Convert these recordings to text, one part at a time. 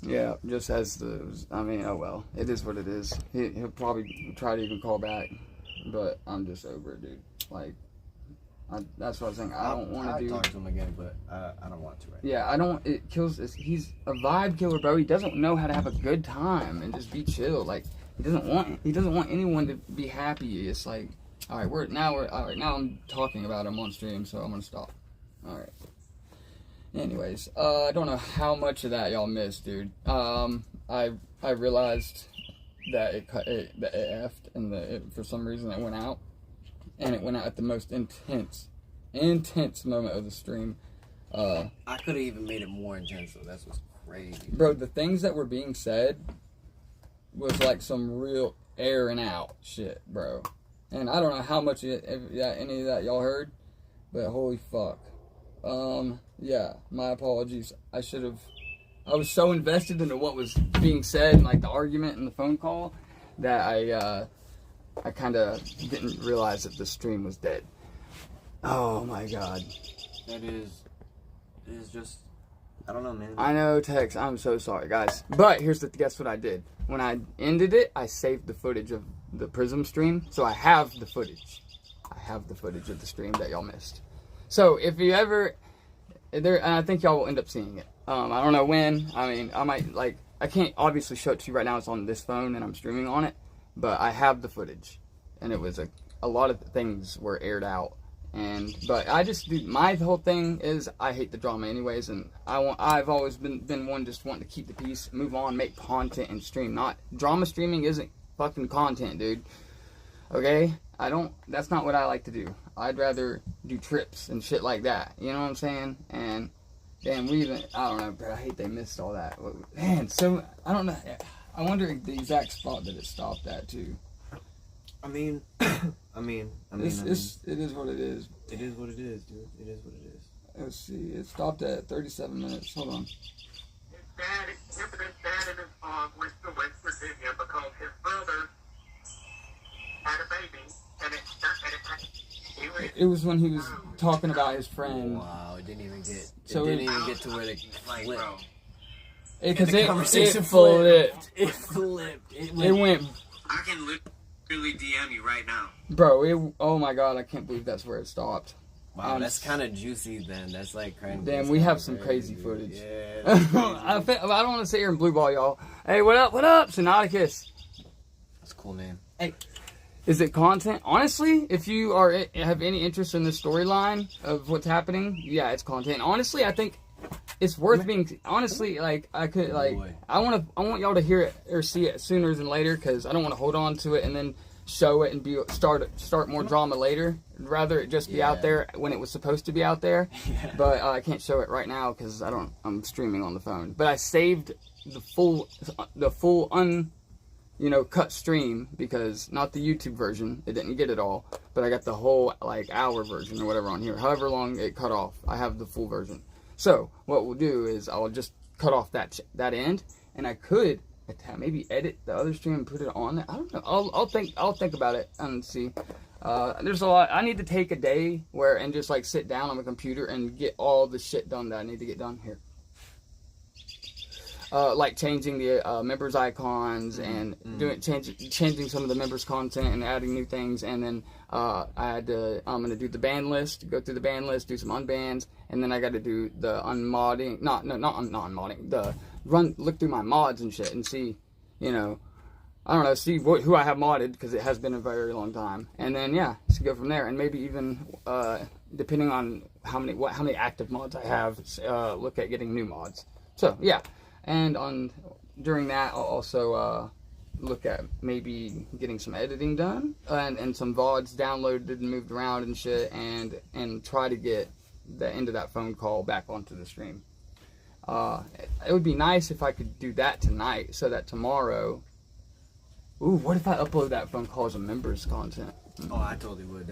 Yeah, just as I mean, oh well. It is what it is. He'll probably try to even call back, but I'm just over it, dude. Like, that's what I was saying. I don't want to do... talk to him again, but I don't want to right Yeah, I don't... It kills... He's a vibe killer, bro. He doesn't know how to have a good time and just be chill. Like, he doesn't want anyone to be happy. It's like, all right, now I'm talking about him on stream, so I'm going to stop. All right. Anyways, I don't know how much of that y'all missed, dude. I realized that it effed and for some reason it went out, and it went out at the most intense moment of the stream. I could have even made it more intense, though. That's what's crazy, bro. The things that were being said was like some real airing out shit, bro. And I don't know how much any of that y'all heard, but holy fuck. Yeah, my apologies. I was so invested into what was being said and like the argument and the phone call that I kind of didn't realize that the stream was dead. Oh my god. It is just, I don't know, man. I know, Tex, I'm so sorry, guys. But guess what I did? When I ended it, I saved the footage of the Prism stream, so I have the footage. I have the footage of the stream that y'all missed. So if you ever, and I think y'all will end up seeing it. I don't know when. I mean, I might, like, I can't obviously show it to you right now. It's on this phone and I'm streaming on it, but I have the footage, and it was a lot of things were aired out. But I just, dude, my whole thing is I hate the drama anyways, and I've always been one just wanting to keep the peace, move on, make content and stream. Not drama streaming isn't fucking content, dude. Okay? That's not what I like to do. I'd rather do trips and shit like that. You know what I'm saying? And damn, I don't know, bro. I hate they missed all that. Man, so, I don't know. I wonder the exact spot that it stopped at, too. I mean, it is what it is. It is what it is, dude. It is what it is. Let's see. It stopped at 37 minutes. Hold on. His dad and his mom went to West Virginia because his brother had a baby, and it was when he was talking about his friend. Wow, it didn't even get. So it didn't even get to where they flipped. Because it flipped. It flipped. It went. I can literally DM you right now, bro. Oh my god, I can't believe that's where it stopped. Wow, that's kind of juicy then. That's like crazy. Damn, we have some crazy footage. Yeah. I don't want to sit here and blue ball y'all. Hey, what up? What up, Sonoticus? That's a cool name. Hey. Is it content? Honestly, if you have any interest in the storyline of what's happening, yeah, it's content. Honestly, I think it's worth being. Honestly, like I want y'all to hear it or see it sooner than later, because I don't want to hold on to it and then show it and start more drama later. I'd rather it just be out there when it was supposed to be out there. Yeah. But I can't show it right now because I'm streaming on the phone. But I saved the full cut stream, because not the YouTube version, it didn't get it all, but I got the whole like hour version or whatever on here, however long it cut off. I have the full version. So what we'll do is I'll just cut off that end, and I could maybe edit the other stream and put it on there. I don't know. I'll think about it and see. There's a lot. I need to take a day and just like sit down on my computer and get all the shit done that I need to get done here. Like changing the members icons and changing some of the members content and adding new things, and then I'm gonna do the ban list, go through the ban list, do some unbans, and then I got to do the unmodding, not unmodding, look through my mods and shit and see, I don't know, see who I have modded, because it has been a very long time, and then just go from there, and maybe even depending on how many active mods I have, look at getting new mods. So yeah. And during that, I'll also look at maybe getting some editing done and some VODs downloaded and moved around and shit, and try to get the end of that phone call back onto the stream. It would be nice if I could do that tonight, so that tomorrow... Ooh, what if I upload that phone call as a members content? Oh, I totally would.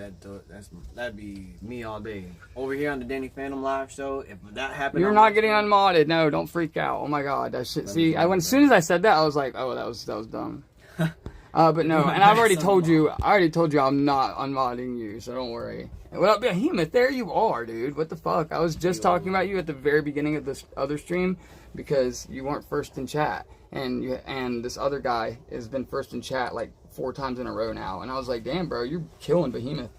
That'd be me all day. Over here on the Danny Phantom live show, if that happened... You're not getting unmodded. No, don't freak out. Oh my god, that shit. See, as soon as I said that, I was like, oh, that was dumb. But no, and I've already told you, I'm not unmodding you, so don't worry. What up, Behemoth? There you are, dude. What the fuck? I was just talking about you at the very beginning of this other stream, because you weren't first in chat, and this other guy has been first in chat like 4 times in a row now, and I was like, damn, bro, you're killing Behemoth.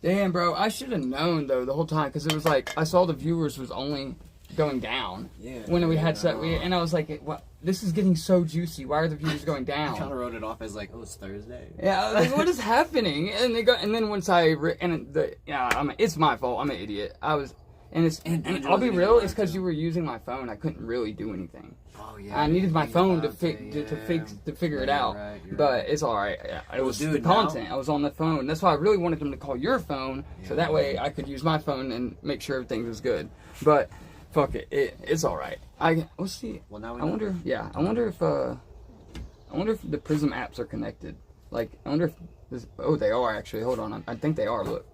Damn, bro, I should have known though the whole time, because it was like I saw the viewers was only going down when we had set, and I was like, what? This is getting so juicy. Why are the viewers going down? I kind of wrote it off as like, oh, it's Thursday. Yeah, I was like, what is happening? And they go, and then once it's my fault. I'm an idiot. And I'll be real. It's because you were using my phone. I couldn't really do anything. Oh yeah. I needed my phone to figure it out. Right, but it's all right. Yeah, it was the content. I was on the phone. That's why I really wanted them to call your phone, so that way I could use my phone and make sure everything was good. But fuck it. It's all right. We'll see. Well, now I wonder. Yeah, I wonder if the Prism apps are connected. Like, I wonder if they are actually. Hold on. I think they are. Look.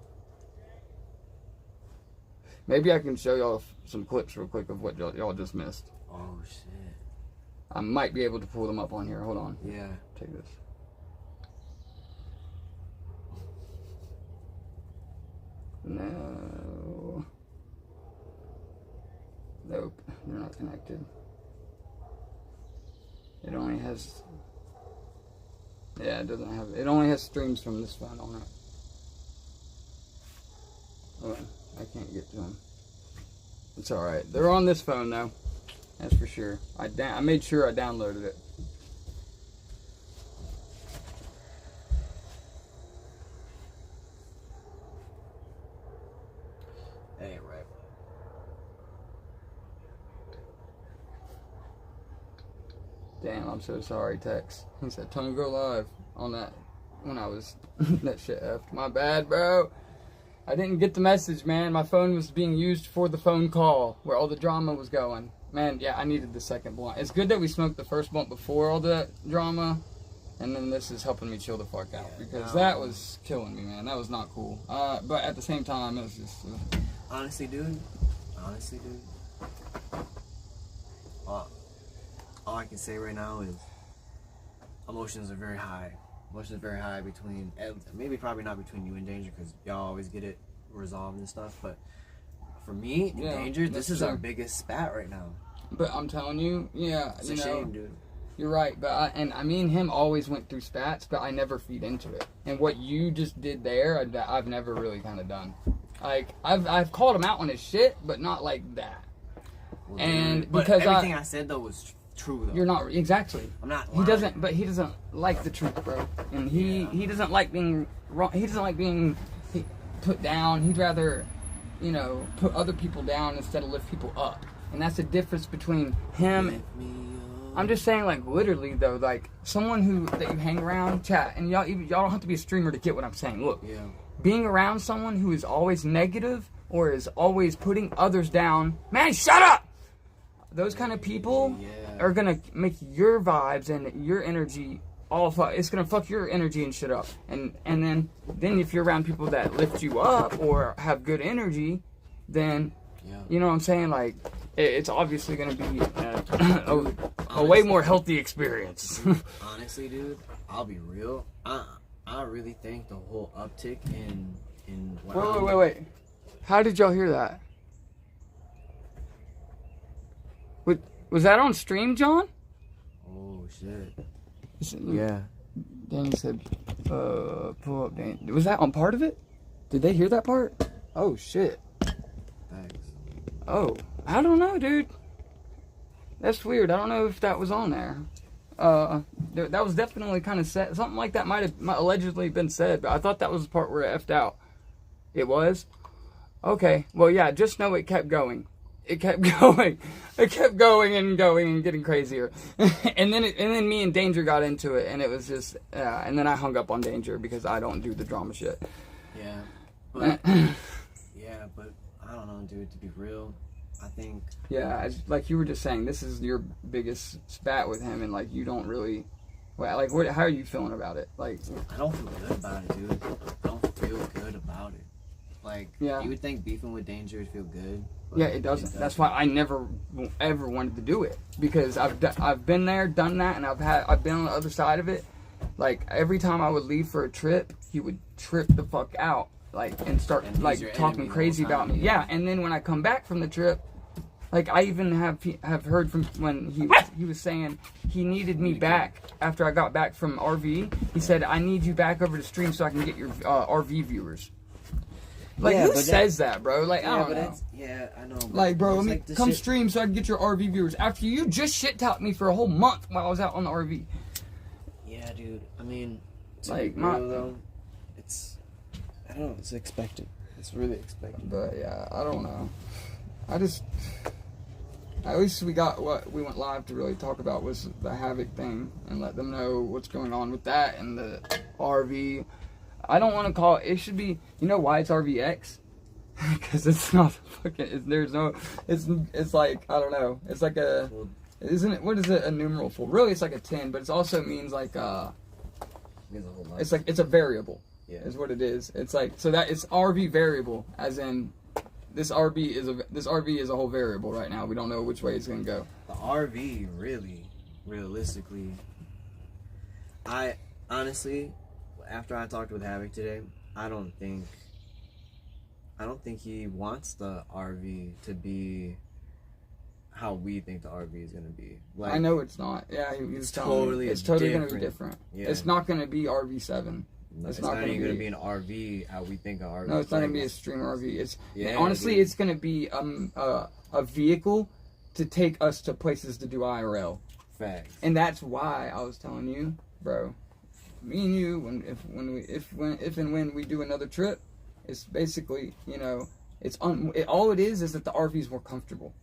Maybe I can show y'all some clips real quick of what y'all just missed. Oh shit. I might be able to pull them up on here. Hold on. Yeah. Take this. No. Nope. They're not connected. It only has... Yeah, it doesn't have... It only has streams from this phone on it. Hold on. I can't get to them. It's alright. They're on this phone, though. That's for sure. I made sure I downloaded it. Hey, right. Damn, I'm so sorry, Tex. He said, Tone, go live on that when I was that shit effed. My bad, bro. I didn't get the message, man. My phone was being used for the phone call where all the drama was going. Man, yeah, I needed the second blunt. It's good that we smoked the first blunt before all the drama, and then this is helping me chill the fuck out, because that was killing me, man. That was not cool. But at the same time, it was just... Honestly, dude. All I can say right now is emotions are very high. Emotions are very high between, maybe probably not between you and Danger, because y'all always get it resolved and stuff, but for me and Danger, this is our biggest spat right now. But I'm telling you, yeah, it's a shame, dude. You're right, but I mean, him always went through spats, but I never feed into it. And what you just did there, I've never really kind of done. Like, I've called him out on his shit, but not like that. Well, and dude, because everything I said though was true though. You're not exactly. I'm not lying. He doesn't like the truth, bro. And he doesn't like being wrong. He doesn't like being put down. He'd rather, put other people down instead of lift people up. And that's the difference between him. I'm just saying, like, literally though, like someone that you hang around, chat, and y'all don't have to be a streamer to get what I'm saying. Look, being around someone who is always negative or is always putting others down, man, shut up. Those kind of people are gonna make your vibes and your energy it's gonna fuck your energy and shit up. And then if you're around people that lift you up or have good energy, then you know what I'm saying? Like, it's obviously gonna be a way more healthy experience. Honestly, dude, I'll be real. I really think the whole uptick in Wait. How did y'all hear that? Was that on stream, John? Oh shit. Yeah. Danny said, pull up Danny. Was that on part of it? Did they hear that part? Oh shit. Thanks. Oh, I don't know, dude. That's weird. I don't know if that was on there. That was definitely kind of said. Something like that might have allegedly been said, but I thought that was the part where it effed out. It was? Okay. Well, yeah, just know it kept going. It kept going. It kept going and getting crazier. and then me and Danger got into it, and it was just, and then I hung up on Danger because I don't do the drama shit. Yeah. But, but I don't know, dude, to be real, I think... Yeah, like you were just saying, this is your biggest spat with him, and like you don't really... Well, like, how are you feeling about it? Like, I don't feel good about it, dude. I don't feel good about it. Like, you would think beefing with Danger would feel good. Yeah, it doesn't. That's why I never ever wanted to do it, because I've been there, done that, and I've been on the other side of it. Like, every time I would leave for a trip, he would trip the fuck out, and start And he's like your talking enemy the crazy whole time, about me. yeah. Yeah, and then when I come back from the trip, like I even have heard from when he was saying he needed me back after I got back from RV. He said, I need you back over to stream so I can get your RV viewers. Like, Yeah, who but says that, bro? Like, I don't know. Yeah, I know. but Like, bro, it's let me like the come shit- stream so I can get your RV viewers. After you just shit-talked me for a whole month while I was out on the RV. Yeah, dude. I mean, to Like, be real, though, it's, I don't know, it's expected. It's really expected. But, yeah, I don't know. At least we got what we went live to really talk about was the Havoc thing and let them know what's going on with that and the RV. I don't want to call it should be, you know why it's RVX? Because it's not fucking, it's like, I don't know, it's like a, isn't it, what is it, a numeral for? Really, it's like a 10, but it also means like, it's like, it's a variable, is what it is. It's like, so that it's RV variable, as in, this RV is a whole variable right now. We don't know which way it's gonna go. The RV, really, realistically, I honestly, after I talked with Havoc today, I don't think he wants the RV to be how we think the RV is gonna be. Like, I know it's not. Yeah, it's totally gonna be different. Yeah. It's not gonna be RV7. It's not even gonna be an RV how we think an RV. No, it's not gonna be a stream RV. It's honestly, it's gonna be a vehicle to take us to places to do IRL. Facts. And that's why I was telling you, bro. Me and you, if and when we do another trip, it's basically, you know, all it is that the RV is more comfortable.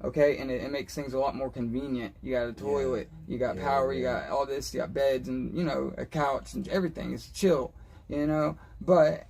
Okay, and it makes things a lot more convenient. You got a toilet, you got power, you got all this, you got beds, and, you know, a couch and everything. It's chill, you know. But,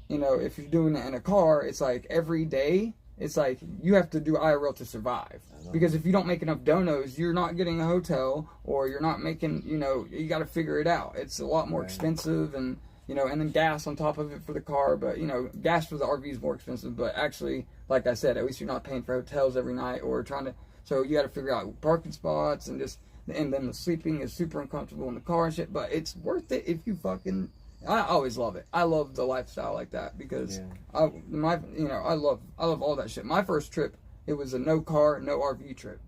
you know, if you're doing it in a car, it's like every day, it's like you have to do IRL to survive. Because if you don't make enough donos, you're not getting a hotel, or you're not making, you know, you got to figure it out. It's a lot more expensive, and, you know, and then gas on top of it for the car. But, you know, gas for the RV is more expensive. But actually, like I said, at least you're not paying for hotels every night or trying to. So you got to figure out parking spots and then the sleeping is super uncomfortable in the car and shit. But it's worth it if you fucking. I always love it. I love the lifestyle like that because I love all that shit. My first trip, it was a no car, no RV trip.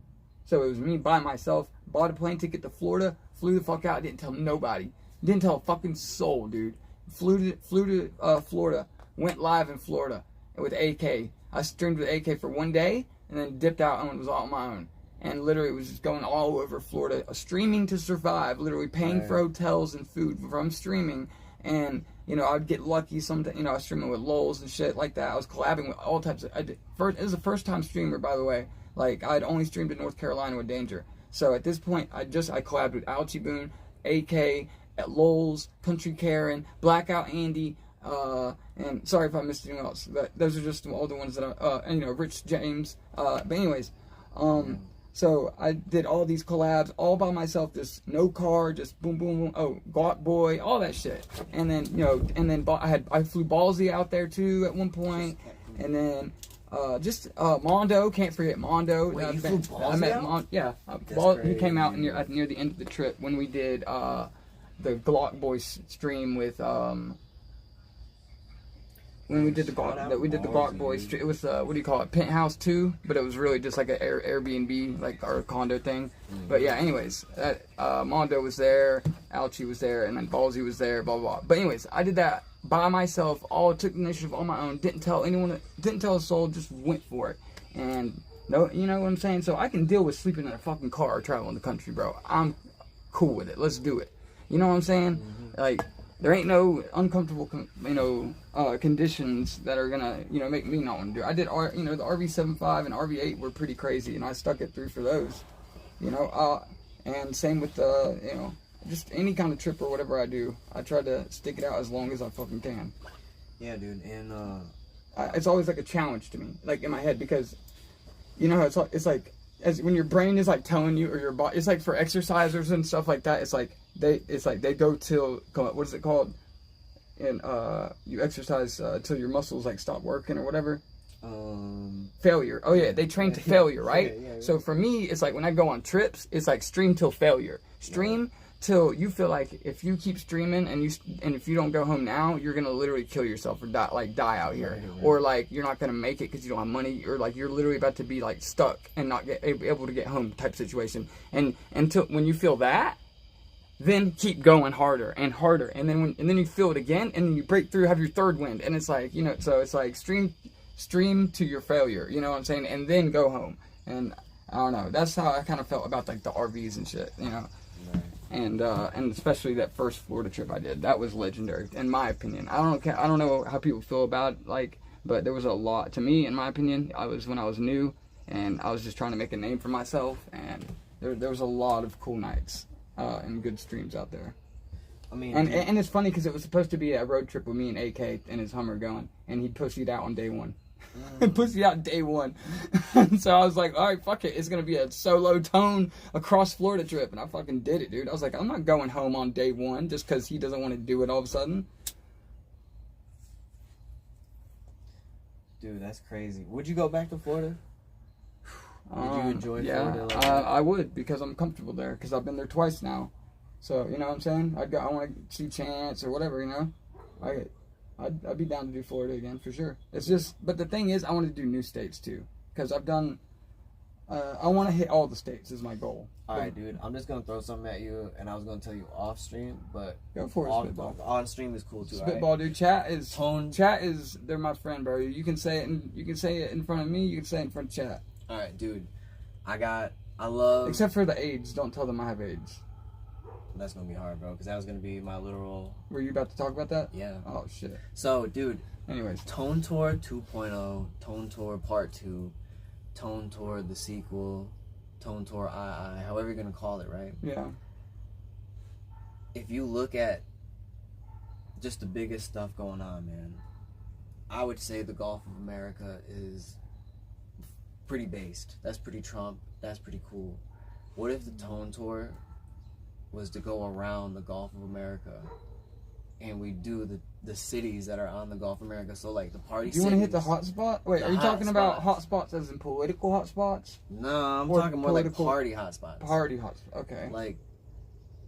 So it was me by myself. Bought a plane ticket to Florida, flew the fuck out. Didn't tell nobody. Didn't tell a fucking soul, dude. Flew to Florida. Went live in Florida with AK. I streamed with AK for one day and then dipped out and was all on my own. And literally was just going all over Florida, streaming to survive. Literally paying for hotels and food from streaming. And, you know, I'd get lucky sometimes. You know, I was streaming with Lols and shit like that. I was collabing with all types of. It was a first time streamer, by the way. Like, I'd only streamed in North Carolina with Danger. So at this point, I collabed with Alchie Boone, AK, at Lols, Country Karen, Blackout Andy, and sorry if I missed anyone else. But those are just all the ones that and, you know, Rich James. But anyways, so I did all these collabs all by myself, just no car, just boom, boom, boom. Oh, Glock Boy, all that shit. And then, you know, I flew Ballsy out there too at one point, and then Mondo, can't forget Mondo. Wait, you flew Ballsy I met out? He came out near the end of the trip when we did the Glock Boy stream with when we did the Glock Boys, it was what do you call it, Penthouse 2, but it was really just like an Airbnb, like our condo thing. But yeah, anyways, Mondo was there, Alchie was there, and then Ballsy was there, blah blah blah. But anyways, I did that by myself, took the initiative on my own, didn't tell anyone, didn't tell a soul, just went for it. And no, you know what I'm saying? So I can deal with sleeping in a fucking car or traveling the country, bro. I'm cool with it. Let's do it. You know what I'm saying? Like, there ain't no uncomfortable, conditions that are gonna, make me not want to do it. I did, the RV75 and RV8 were pretty crazy, and I stuck it through for those, and same with just any kind of trip or whatever I do. I try to stick it out as long as I fucking can. Yeah, dude, and it's always like a challenge to me, like in my head, because it's like as when your brain is like telling you, or your body, it's like for exercisers and stuff like that. It's like they go till, what is it called? And you exercise till your muscles like stop working or whatever. Failure. Oh yeah, they train to failure, right? Yeah. So for me, it's like when I go on trips, it's like stream till failure. Stream till you feel like if you keep streaming and if you don't go home now, you're gonna literally kill yourself or die out here, Right. or like you're not gonna make it because you don't have money, or like you're literally about to be like stuck and not able to get home type situation. And until when you feel that, then keep going harder and harder, and then you feel it again, and then you break through, have your third wind, and it's like, you know, so it's like stream to your failure, you know what I'm saying, and then go home. And I don't know, that's how I kind of felt about like the RVs and shit, you know. Right. And especially that first Florida trip I did, that was legendary in my opinion. I don't know how people feel about it, like, but there was a lot to me in my opinion. When I was new and I was just trying to make a name for myself, and there was a lot of cool nights and good streams out there. I mean, and it's funny because it was supposed to be a road trip with me and AK and his Hummer going, and he pussied out on day one. Pussied out day one. So I was like, all right, fuck it. It's going to be a solo tone across Florida trip. And I fucking did it, dude. I was like, I'm not going home on day one just because he doesn't want to do it all of a sudden. dude, that's crazy. Would you go back to Florida? Did you enjoy Florida? Yeah, I would, because I'm comfortable there, because I've been there twice now. So, you know what I'm saying? I want to see Chance or whatever, you know? I'd be down to do Florida again for sure. It's just, but the thing is, I want to do new states too, because I've done. I want to hit all the states is my goal. All right, dude. I'm just gonna throw something at you, and I was gonna tell you off stream, but go for it. Spitball. On stream is cool too. Spitball, right? dude. Chat is they're my friend, bro. You can say it, and you can say it in front of me. You can say it in front of chat. All right, dude. I love. Except for the AIDS. Don't tell them I have AIDS. That's gonna be hard, bro, because that was gonna be my literal. Were you about to talk about that? Yeah. Oh shit. So, dude. Anyways. Tone Tour 2.0, Tone Tour Part 2, Tone Tour the sequel, Tone Tour II, however you're gonna call it, right? Yeah. If you look at just the biggest stuff going on, man, I would say the Gulf of America is pretty based. That's pretty Trump. That's pretty cool. What if the Tone Tour was to go around the Gulf of America, and we do the cities that are on the Gulf of America? So like the party. Do you want to hit the hot spot? Wait, are you talking about hot spots as in political hot spots? No, I'm talking more like party hot spots. Party hot spots. Okay.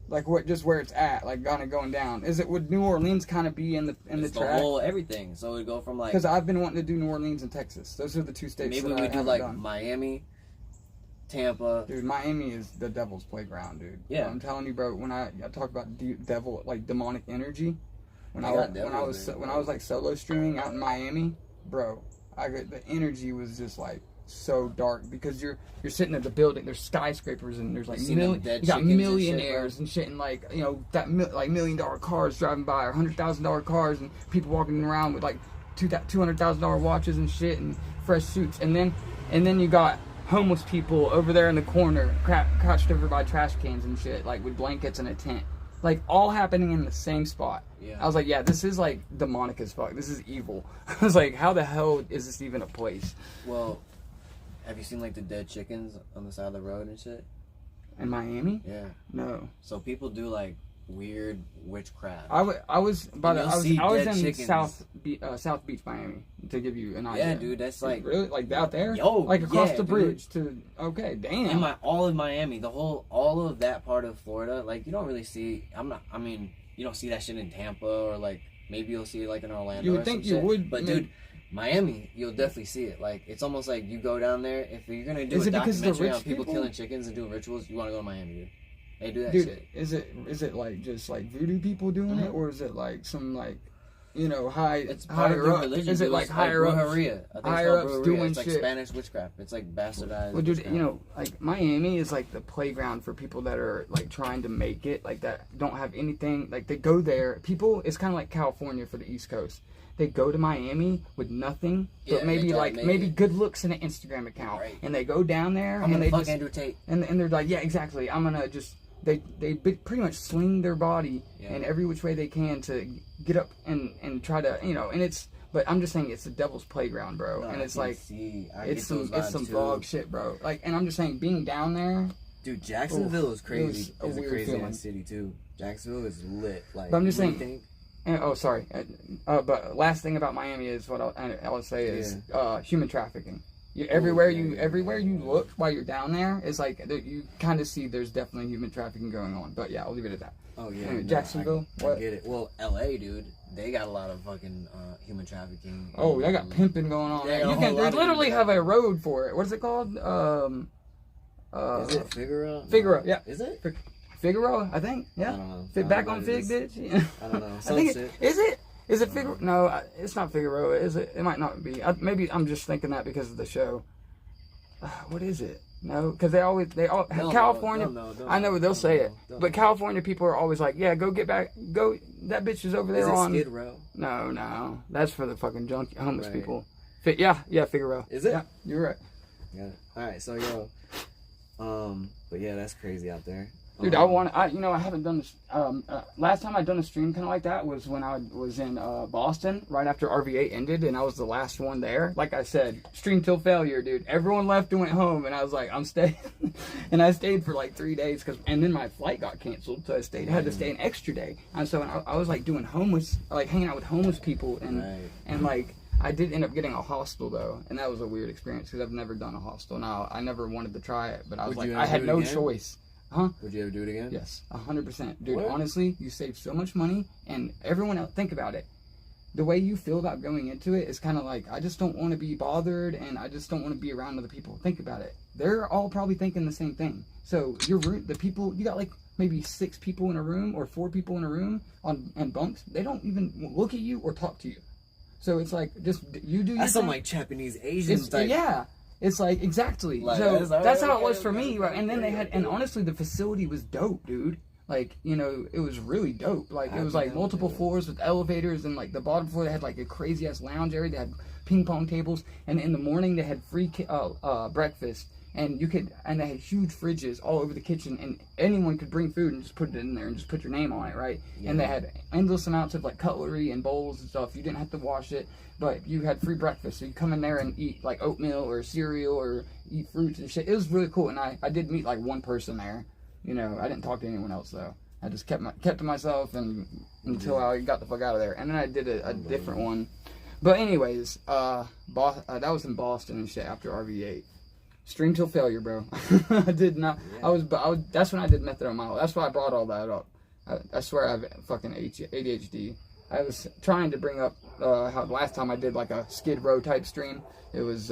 Like what? Just where it's at, like kind of going down. Would New Orleans kind of be in the track? Whole everything. So we go from like. Because I've been wanting to do New Orleans and Texas. Those are the two states. Maybe that we I do haven't like done. Miami, Tampa. Dude, Miami is the devil's playground, dude. Yeah. I'm telling you, bro. When I talk about devil, like demonic energy, when I was like solo streaming out in Miami, bro, the energy was just like so dark, because you're sitting at the building. There's skyscrapers and there's like you got millionaires and shit, and like, you know, that like $1 million cars driving by, or $100,000 cars, and people walking around with like $200,000 watches and shit, and fresh suits, and then you got homeless people over there in the corner, crouched over by trash cans and shit, like with blankets and a tent, like all happening in the same spot. Yeah. I was like, yeah, this is like demonic as fuck. This is evil. I was like, how the hell is this even a place? Well, have you seen like the dead chickens on the side of the road and shit? In Miami? Yeah. No. So people do like weird witchcraft. I was in chickens. South Beach, Miami, to give you an idea. Yeah, dude, that's like really like out there. Yo, like across the dude. bridge to. Okay, damn. All of Miami, all of that part of Florida, like you don't really see. You don't see that shit in Tampa, or like maybe you'll see it like in Orlando. You would think you would, but dude, Miami, you'll definitely see it. Like it's almost like you go down there, if you're gonna do is a it because documentary of the on people people killing chickens and doing rituals, you want to go to Miami, dude. They do that dude, shit. Is it like just like voodoo people doing it, or is it like some like, you know, higher up? Religion, is it like higher up? Higher ups doing it's like shit. Spanish witchcraft. It's like bastardized. Well, dude, witchcraft. you know, like Miami is like the playground for people that are like trying to make it, like that don't have anything. Like they go there. People, it's kind of like California for the East Coast. They go to Miami with nothing, but maybe good looks and an Instagram account, right. And they go down there and they fuck just, Andrew Tate. and they're like, yeah, exactly. I'm gonna just. They pretty much sling their body in every which way they can to get up and try to, you know, and it's, but I'm just saying it's the devil's playground, bro. No, and it's like, it's some too. dog shit, bro. Like, and I'm just saying, being down there. Dude, Jacksonville is crazy. It was It's a crazy feeling. ass city too. Jacksonville is lit. Like, But I'm just saying. Sorry. But last thing about Miami is what I would say is human trafficking. everywhere you look while you're down there, it's like you kind of see there's definitely human trafficking going on. But yeah, I'll leave it at that. Oh yeah, anyway, Jacksonville. What? I get it. Well, LA, dude, they got a lot of fucking human trafficking. Oh, they got pimping going on. Yeah, There. You can. They literally have a road for it. What is it called? Is it Figueroa? Figueroa, yeah. Is it? Figueroa, I think. Yeah. I don't know. Fit back on Fig, bitch. I don't know. I think is it? Is it Figueroa? No, it's not Figueroa. Is it? It might not be. Maybe I'm just thinking that because of the show. What is it? No, because they all California. I know they'll say it, but California people are always like, yeah, go get back, go. That bitch is over there on. Skid Row? No, that's for the fucking junkie homeless people. Yeah, Figueroa. Is it? Yeah, you're right. Got it. All right, so but yeah, that's crazy out there. Dude, I haven't done this. Last time I done a stream kind of like that was when I was in Boston, right after RV8 ended, and I was the last one there. Like I said, stream till failure, dude. Everyone left and went home, and I was like, I'm staying. And I stayed for like 3 days, and then my flight got canceled, so I had to stay an extra day. And so I was like doing hanging out with homeless people, and like, I did end up getting a hostel though, and that was a weird experience because I've never done a hostel. Now, I never wanted to try it, but I was I had no choice. Huh? Would you ever do it again? Yes, 100%. Dude, what? Honestly, you save so much money, and everyone else, think about it. The way you feel about going into it is kind of like, I just don't want to be bothered, and I just don't want to be around other people. Think about it. They're all probably thinking the same thing. So, the people, you got like maybe 6 people in a room, or 4 people in a room on bunks. They don't even look at you or talk to you. So, it's like, just, you do your That's thing. some like Japanese Asian type. Yeah. It's like, exactly. Like, so that's how it was for okay, me, right? And then they had, and honestly, the facility was dope, dude. Like, it was really dope. Like, it was like multiple floors with elevators, and like the bottom floor, they had like a crazy ass lounge area. They had ping pong tables, and in the morning they had free breakfast, and they had huge fridges all over the kitchen, and anyone could bring food and just put it in there and just put your name on it, right? Yeah. And they had endless amounts of like cutlery and bowls and stuff. You didn't have to wash it. But you had free breakfast, so you come in there and eat like oatmeal or cereal or eat fruits and shit. It was really cool, and I did meet like one person there. I didn't talk to anyone else though. I just kept to myself until I got the fuck out of there. And then I did a different one. But anyways, that was in Boston and shit after RV8. Stream till failure, bro. I did not. Yeah. That's when I did Methodone Mile. That's why I brought all that up. I swear I have fucking ADHD. I was trying to bring up how last time I did like a Skid Row type stream. It was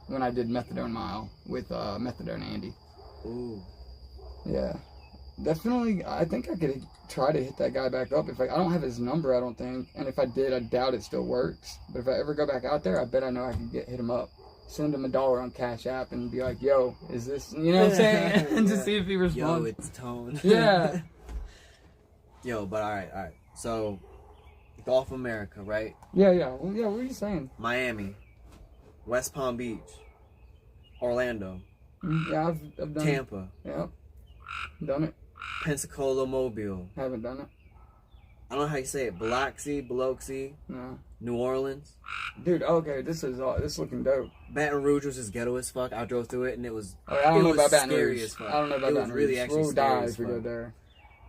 when I did Methodone Mile with Methadone Andy. Ooh. Yeah. Definitely, I think I could try to hit that guy back up. I don't have his number, I don't think. And if I did, I doubt it still works. But if I ever go back out there, I bet I know I can hit him up. Send him $1 on Cash App and be like, yo, is this, you know what I'm saying? And to see if he responds. Yo, it's Tone. Yeah. Yo, but all right. So, Gulf America, right? Yeah. Well, yeah, what are you saying? Miami, West Palm Beach, Orlando. Yeah, I've done Tampa. it. Yeah. Done it. Pensacola, Mobile. Haven't done it. I don't know how you say it. Biloxi. No. New Orleans. Dude, okay, this looking dope. Baton Rouge was just ghetto as fuck. I drove through it and it was. Oh, I don't know about Baton scary Rouge. as fuck. I don't know about Baton Rouge. Really actually we'll scary die as if we fuck. go there.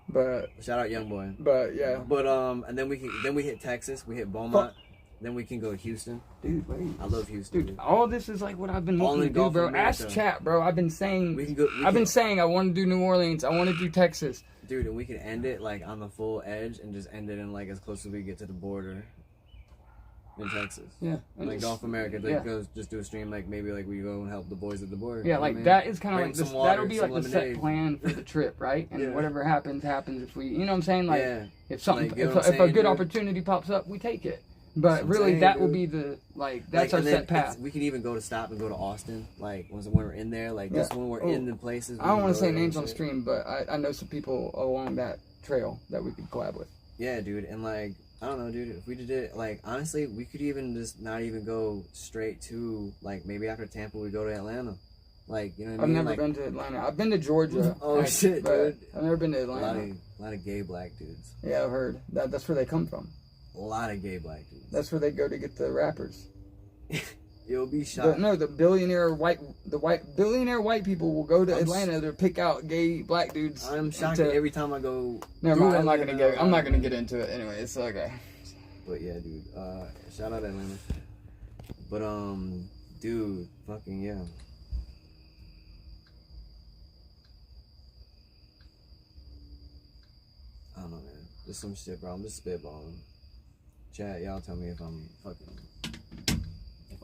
But shout out Young Boy. But yeah. But and then we hit Texas. We hit Beaumont. Then we can go to Houston. Dude, wait. I love Houston. Dude, all this is like what I've been wanting to do, bro. Ask chat, bro. I've been saying. I've been saying I want to do New Orleans. I want to do Texas. Dude, and we can end it like on the full edge and just end it in like as close as we get to the border. In Texas. Yeah. Like Gulf America, goes just do a stream like maybe like we go and help the boys at the border. Yeah, like that is kind of like this, water, that'll be like the set plan for the trip, right? And whatever happens if we, you know what I'm saying? Like if something, like, if a good opportunity pops up, we take it. But really, that will be the that's our set path. We can even go to Austin, like when we're in there, like just when we're in the places. I don't want to say names on stream, but I know some people along that trail that we could collab with. Yeah, dude, and like. I don't know, dude. If we did it, like, honestly, we could even just not even go straight to, like, maybe after Tampa, we go to Atlanta. Like, you know what I mean? I've never been to Atlanta. I've been to Georgia. Oh, shit, dude. I've never been to Atlanta. A lot of gay black dudes. Yeah, I've heard. That's where they come from. A lot of gay black dudes. That's where they go to get the rappers. You'll be shocked. The billionaire white people will go to Atlanta to pick out gay black dudes. I'm shocked every time I go. Never mind. I'm not gonna get into it anyway. It's okay. But yeah, dude. Shout out Atlanta. But Dude, fucking yeah. I don't know, man. Just some shit, bro. I'm just spitballing. Chat, y'all tell me if I'm fucking.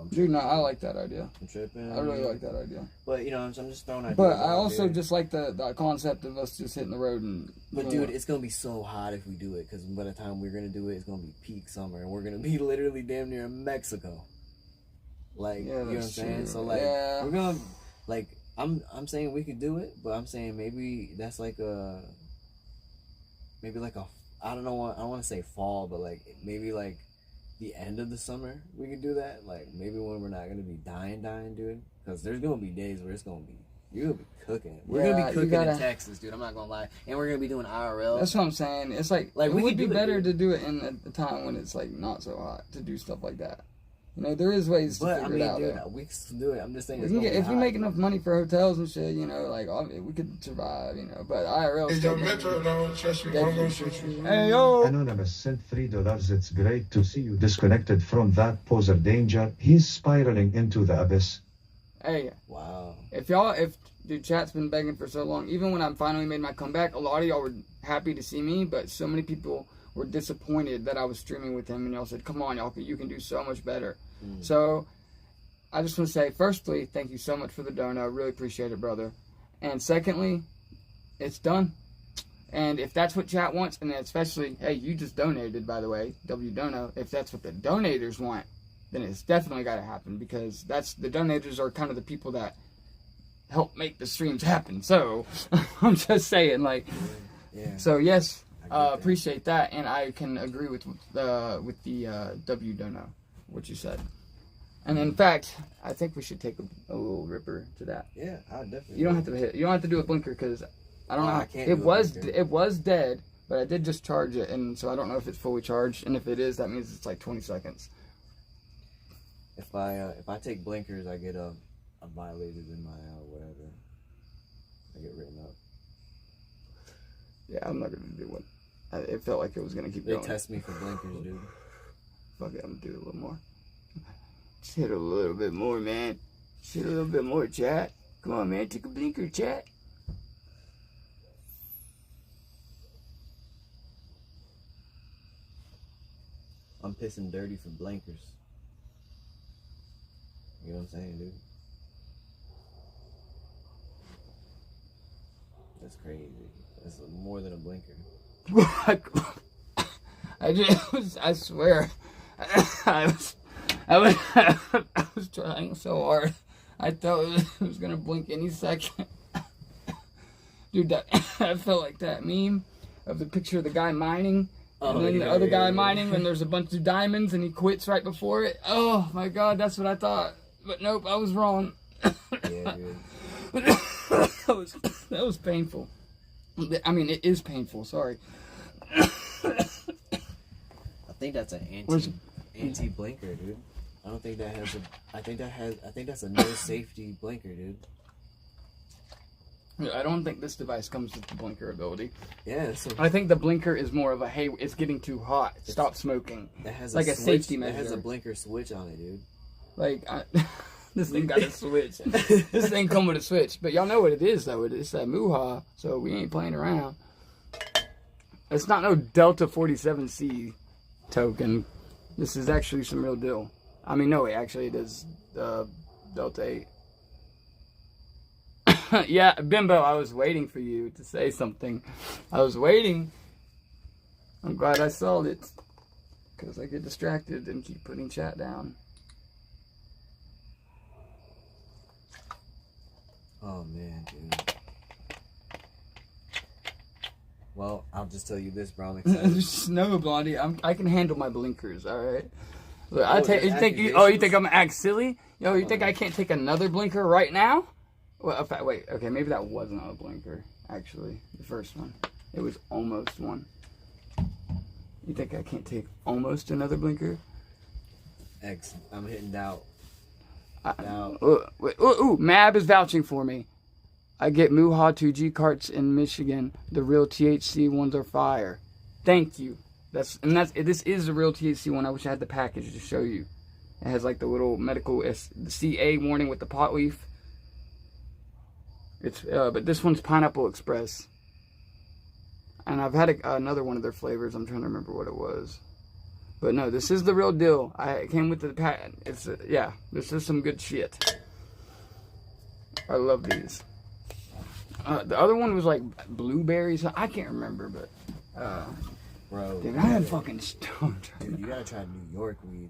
Dude, no, I like that idea. I'm tripping. I really like that idea. But, you know, I'm just throwing ideas. But I also there. just like the concept of us just hitting the road and. But, dude, it's going to be so hot if we do it. Because by the time we're going to do it, it's going to be peak summer. And we're going to be literally damn near in Mexico. Like, yeah, you know what I'm saying? True. So, like, yeah. we're going to. Like, I'm saying we could do it. But I'm saying maybe that's like a. Maybe like a. I don't know. I don't want to say fall, but like maybe like the end of the summer we could do that. Like maybe when we're not gonna be dying, dude. Because there's gonna be days where it's gonna be you're gonna be cooking. We're gonna be cooking in Texas, dude. I'm not gonna lie, and we're gonna be doing IRL. That's what I'm saying. It's like it would be better to do it in a time when it's like not so hot to do stuff like that. You know, there is ways to figure it out. Dude, we can do it. I'm just saying. If we make enough money for hotels and shit, you know, like we could survive, you know. But IRL. Hey yo. Anonymous sent $3. It's great to see you disconnected from that poser danger. He's spiraling into the abyss. Hey. Wow. If dude, chat's been begging for so long. Even when I finally made my comeback, a lot of y'all were happy to see me, but so many people were disappointed that I was streaming with him, and y'all said, come on, y'all, you can do so much better. So I just want to say, firstly, thank you so much for the dono. I really appreciate it, brother. And secondly, it's done. And if that's what chat wants, and especially, hey, you just donated, by the way, W-Dono. If that's what the donators want, then it's definitely got to happen, because the donators are kind of the people that help make the streams happen. So I'm just saying, like, yeah. So yes, appreciate that, and I can agree with the W-Dono, what you said. And in fact, I think we should take a little ripper to that. Yeah, I definitely. You don't have to hit. You don't have to do a blinker because I don't know. I can't it was dead, but I did just charge it, and so I don't know if it's fully charged. And if it is, that means it's like 20 seconds. If I take blinkers, I get a violated in my whatever. I get written up. Yeah, I'm not gonna do one. It felt like it was gonna keep They going. test me for blinkers, dude. Fuck it, I'm gonna do it a little more. Just hit a little bit more, man. Just hit a little bit more, chat. Come on, man, take a blinker, chat. I'm pissing dirty for blinkers. You know what I'm saying, dude? That's crazy. That's more than a blinker. I swear, I was trying so hard. I thought it was gonna blink any second. Dude, I felt like that meme of the picture of the guy mining, and then the other guy mining, and there's a bunch of diamonds, and he quits right before it. Oh my god, that's what I thought. But nope, I was wrong. Yeah, dude. That was painful. I mean, it is painful. Sorry. I think that's an anti blinker, dude. I don't think that has a. I think that's a no safety blinker, dude. I don't think this device comes with the blinker ability. Yeah, so I think the blinker is more of a, hey, it's getting too hot. Stop smoking. It has like a safety measure. It has a blinker switch on it, dude. Like, this thing got a switch. This thing come with a switch. But y'all know what it is, though. It's that Muha, so we ain't playing around. It's not no Delta 47C token. This is actually some real deal. I mean, no, actually it is Delta 8. Yeah, Bimbo, I was waiting for you to say something. I was waiting. I'm glad I saw it. Because I get distracted and keep putting chat down. Oh, man, dude. Well, I'll just tell you this, bro. I'm excited. No, Blondie, I can handle my blinkers, alright? Look, you think I'm gonna act silly? Yo, you think I can't take another blinker right now? Well, wait, okay, maybe that wasn't a blinker, actually. The first one. It was almost one. You think I can't take almost another blinker? X, I'm hitting doubt. Mab is vouching for me. I get Muha 2G carts in Michigan. The real THC ones are fire. Thank you. This is the real THC one. I wish I had the package to show you. It has like the little medical the CA warning with the pot leaf. It's but this one's Pineapple Express. And I've had another one of their flavors. I'm trying to remember what it was. But no, this is the real deal. It came with the patent. It's yeah, this is some good shit. I love these. The other one was like blueberries. I can't remember, but bro, dude, I am fucking stoned. Dude, you gotta try New York weed.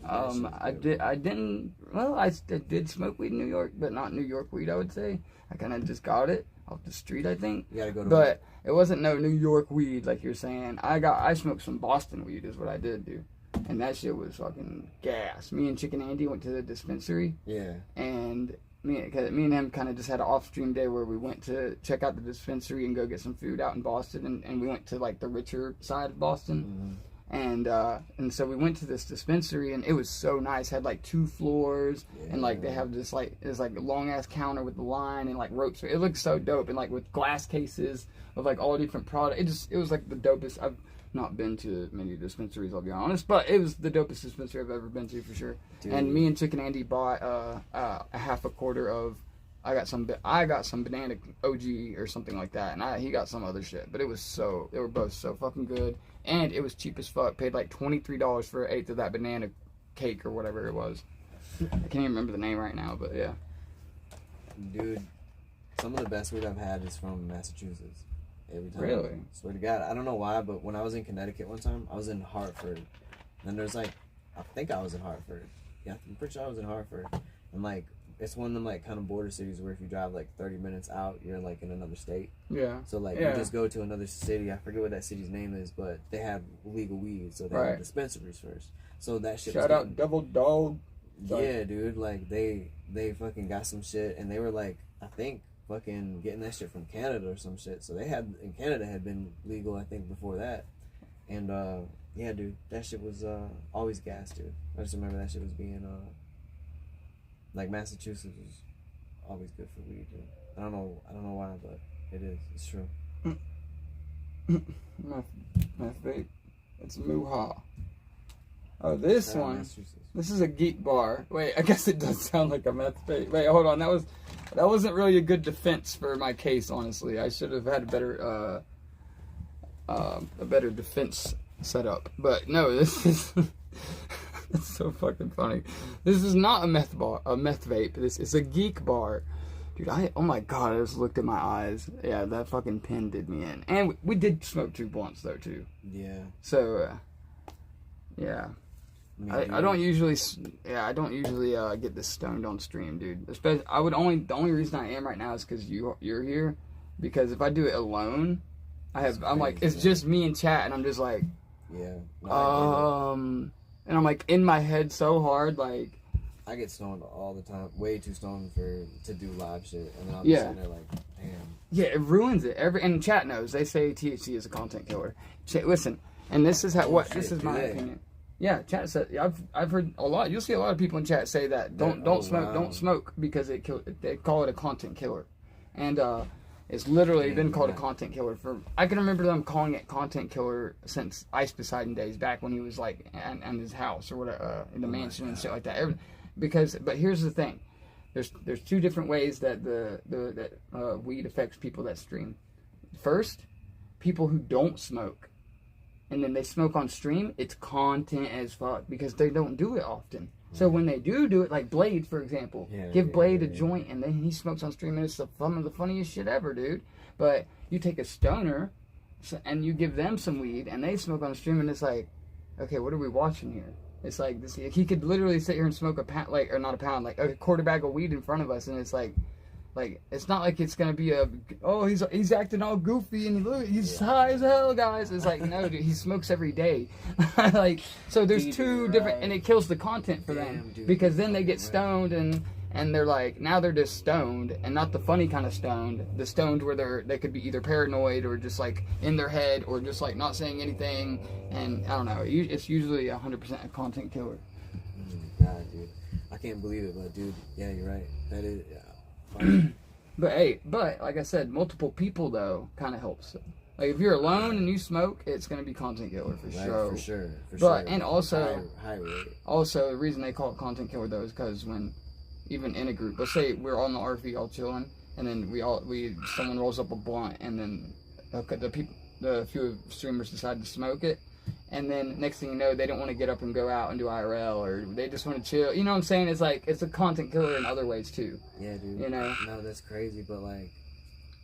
I didn't. Well, I did smoke weed in New York, but not New York weed. I would say I kind of just got it off the street. I think. You gotta go to. But it wasn't no New York weed like you're saying. I smoked some Boston weed is what I did do, and that shit was fucking gas. Me and Chicken Andy went to the dispensary. Yeah. And me and him kind of just had an off-stream day where we went to check out the dispensary and go get some food out in Boston, and we went to like the richer side of Boston. Mm-hmm. And so we went to this dispensary, and it was so nice. It had like 2 floors, and like they have this like long ass counter with the line and like ropes. It looked so dope, and like with glass cases of like all different products. It was like the dopest. I've not been to many dispensaries, I'll be honest, but it was the dopest dispensary I've ever been to for sure. Dude. And me and Chicken Andy bought a half a quarter of. I got some banana OG or something like that, and he got some other shit. But they were both so fucking good, and it was cheap as fuck. Paid like $23 for an eighth of that banana cake or whatever it was. I can't even remember the name right now, but yeah. Dude, some of the best weed I've had is from Massachusetts. Every time. Really? Swear to God, I don't know why, but when I was in Connecticut one time, I was in Hartford. And there's like, I think I was in Hartford. Yeah, I'm pretty sure I was in Hartford. And like, it's one of them like kind of border cities where if you drive like 30 minutes out, you're like in another state. Yeah. So like you just go to another city. I forget what that city's name is, but they have legal weed, so they have dispensaries first. So that shit. Shout out Double Dog. Yeah, dude. Like they fucking got some shit, and they were like, I think fucking getting that shit from Canada or some shit. So they had in Canada had been legal, I think, before that. And yeah, dude, that shit was always gas, dude. I just remember that shit was being like Massachusetts was always good for weed, dude. I don't know why, but it is. It's true. Meth vape. It's Muha. Oh, this one. This is a geek bar. Wait, I guess it does sound like a meth vape. Wait, hold on. That wasn't really a good defense for my case, honestly. I should have had a better defense setup. But no, this is. It's so fucking funny. This is not a meth vape. This is a geek bar. Dude, oh my god, I just looked at my eyes. Yeah, that fucking pen did me in. And we did smoke 2 blunts though too. Yeah. So, yeah. I don't usually get this stoned on stream, dude. Especially, the only reason I am right now is because you're here. Because if I do it alone, I'm like, it's just me and chat, and I'm just like, yeah. And I'm like in my head so hard, like I get stoned all the time, way too stoned to do live shit, and then I'll be sitting there like, damn. Yeah, it ruins it. And chat knows. They say THC is a content killer. Listen, and this is this is my opinion. Yeah, chat said I've heard a lot. You'll see a lot of people in chat say that don't smoke because they call it a content killer, and it's literally been called a content killer I can remember them calling it content killer since Ice Poseidon days, back when he was like in his house or whatever, in the mansion and shit like that. But here's the thing, there's 2 different ways that that weed affects people that stream. First, people who don't smoke, and then they smoke on stream. It's content as fuck because they don't do it often. So when they do it, like Blade, for example, give Blade a joint, and then he smokes on stream, and it's some of the funniest shit ever, dude. But you take a stoner, and you give them some weed, and they smoke on stream, and it's like, okay, what are we watching here? It's like this. He could literally sit here and smoke a quarter bag of weed in front of us, and it's like it's not like it's gonna be he's acting all goofy and he's high as hell, guys. It's like, no, dude, he smokes every day. Like, so there's 2 different, and it kills the content for them, because then they get stoned and they're like, now they're just stoned, and not the funny kind of stoned, the stoned where they could be either paranoid or just like in their head or just like not saying anything, and I don't know. It's usually 100% a content killer. God, dude, I can't believe it, but dude, yeah, you're right. That is. But like I said, multiple people though kind of helps. Like, if you're alone and you smoke, it's gonna be content killer for Right, sure. for sure. But and also, high rate. Also the reason they call it content killer though is because when even in a group, let's say we're all in the RV all chilling, and then someone rolls up a blunt, and then the few streamers decide to smoke it. And then next thing you know, they don't want to get up and go out and do IRL, or they just want to chill. You know what I'm saying? It's like, it's a content killer in other ways too. Yeah, dude. You know? No, that's crazy, but like,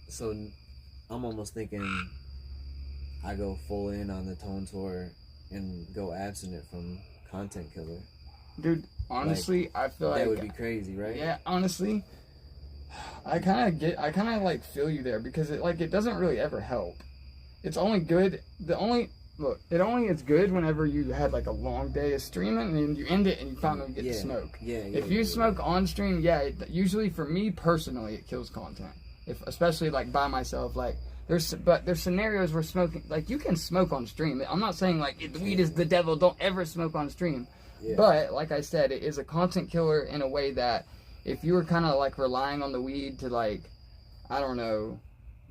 so I'm almost thinking I go full in on the Tone Tour and go abstinent from content killer. Dude, honestly, I feel like that would be crazy, right? Yeah, honestly, I kind of like feel you there, because it doesn't really ever help. It's only good. It only is good whenever you had like a long day of streaming and then you end it and you finally get to smoke. If you smoke on stream, usually for me personally, it kills content. Especially like by myself, like there's scenarios where smoking, like you can smoke on stream. I'm not saying like the weed is the devil, don't ever smoke on stream. Yeah. But like I said, it is a content killer in a way that if you were kind of like relying on the weed to like, I don't know,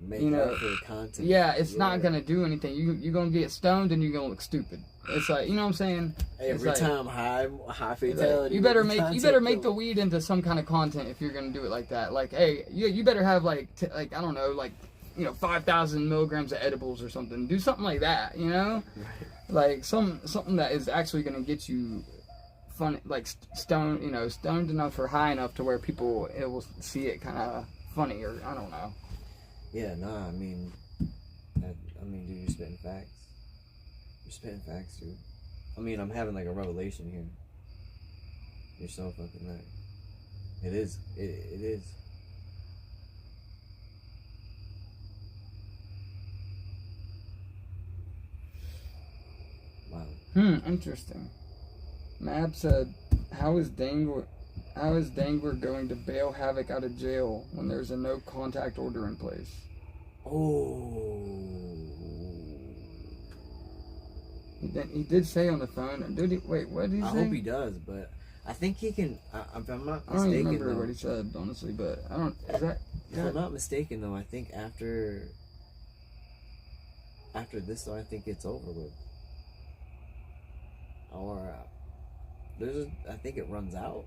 make up for the content. Yeah, it's not gonna do anything. You're gonna get stoned and you're gonna look stupid. It's like, you know what I'm saying? Every time high fatality. You better make the weed into some kind of content if you're gonna do it like that. Like, hey, you better have I don't know, like, 5,000 milligrams of edibles or something. Do something like that, you know? Right. Like something that is actually gonna get you fun, like stoned enough or high enough to where people will see it kind of funny, or I don't know. Yeah, nah, I mean, dude, you're spitting facts. You're spitting facts, dude. I mean, I'm having like a revelation here. You're so fucking right. It is. It is. Wow. Interesting. Mab said, how is Dangler going to bail Havoc out of jail when there's a no contact order in place? Oh. He did say on the phone. Wait, what did he say? I hope he does, but I think he can. If I'm not mistaken, I don't even remember what he said, honestly, but I don't. Is that? If I'm not mistaken, though, I think after this, though, I think it's over with. Or I think it runs out.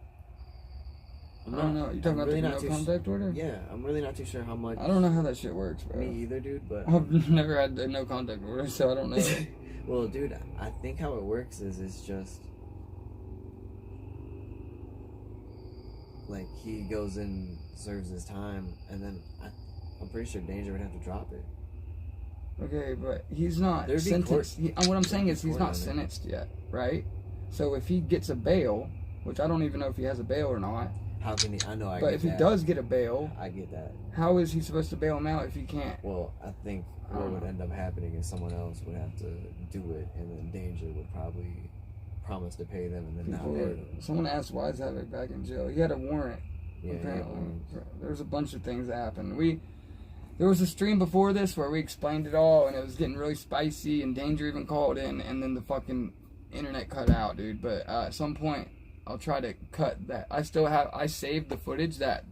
I don't know. You talking about the no contact order? Yeah, I'm really not too sure how much. I don't know how that shit works, bro. Me either, dude. But I've never had a no contact order, so I don't know. Well, dude, I think how it works is it's just like he goes in, serves his time, and then I'm pretty sure Danger would have to drop it. Okay, but he's not sentenced. What I'm saying is he's not sentenced yet, right? So if he gets a bail, which I don't even know if he has a bail or not. How can he? I know. But if he does get a bail, I get that. How is he supposed to bail him out if he can't? Well, I think what would end up happening is someone else would have to do it, and then Danger would probably promise to pay them, and then not pay them. Someone asked why is Havoc back in jail. He had a warrant. Yeah, apparently. There's a bunch of things that happened. There was a stream before this where we explained it all, and it was getting really spicy, and Danger even called in, and then the fucking internet cut out, dude. But at some point, I'll try to cut that. I saved the footage that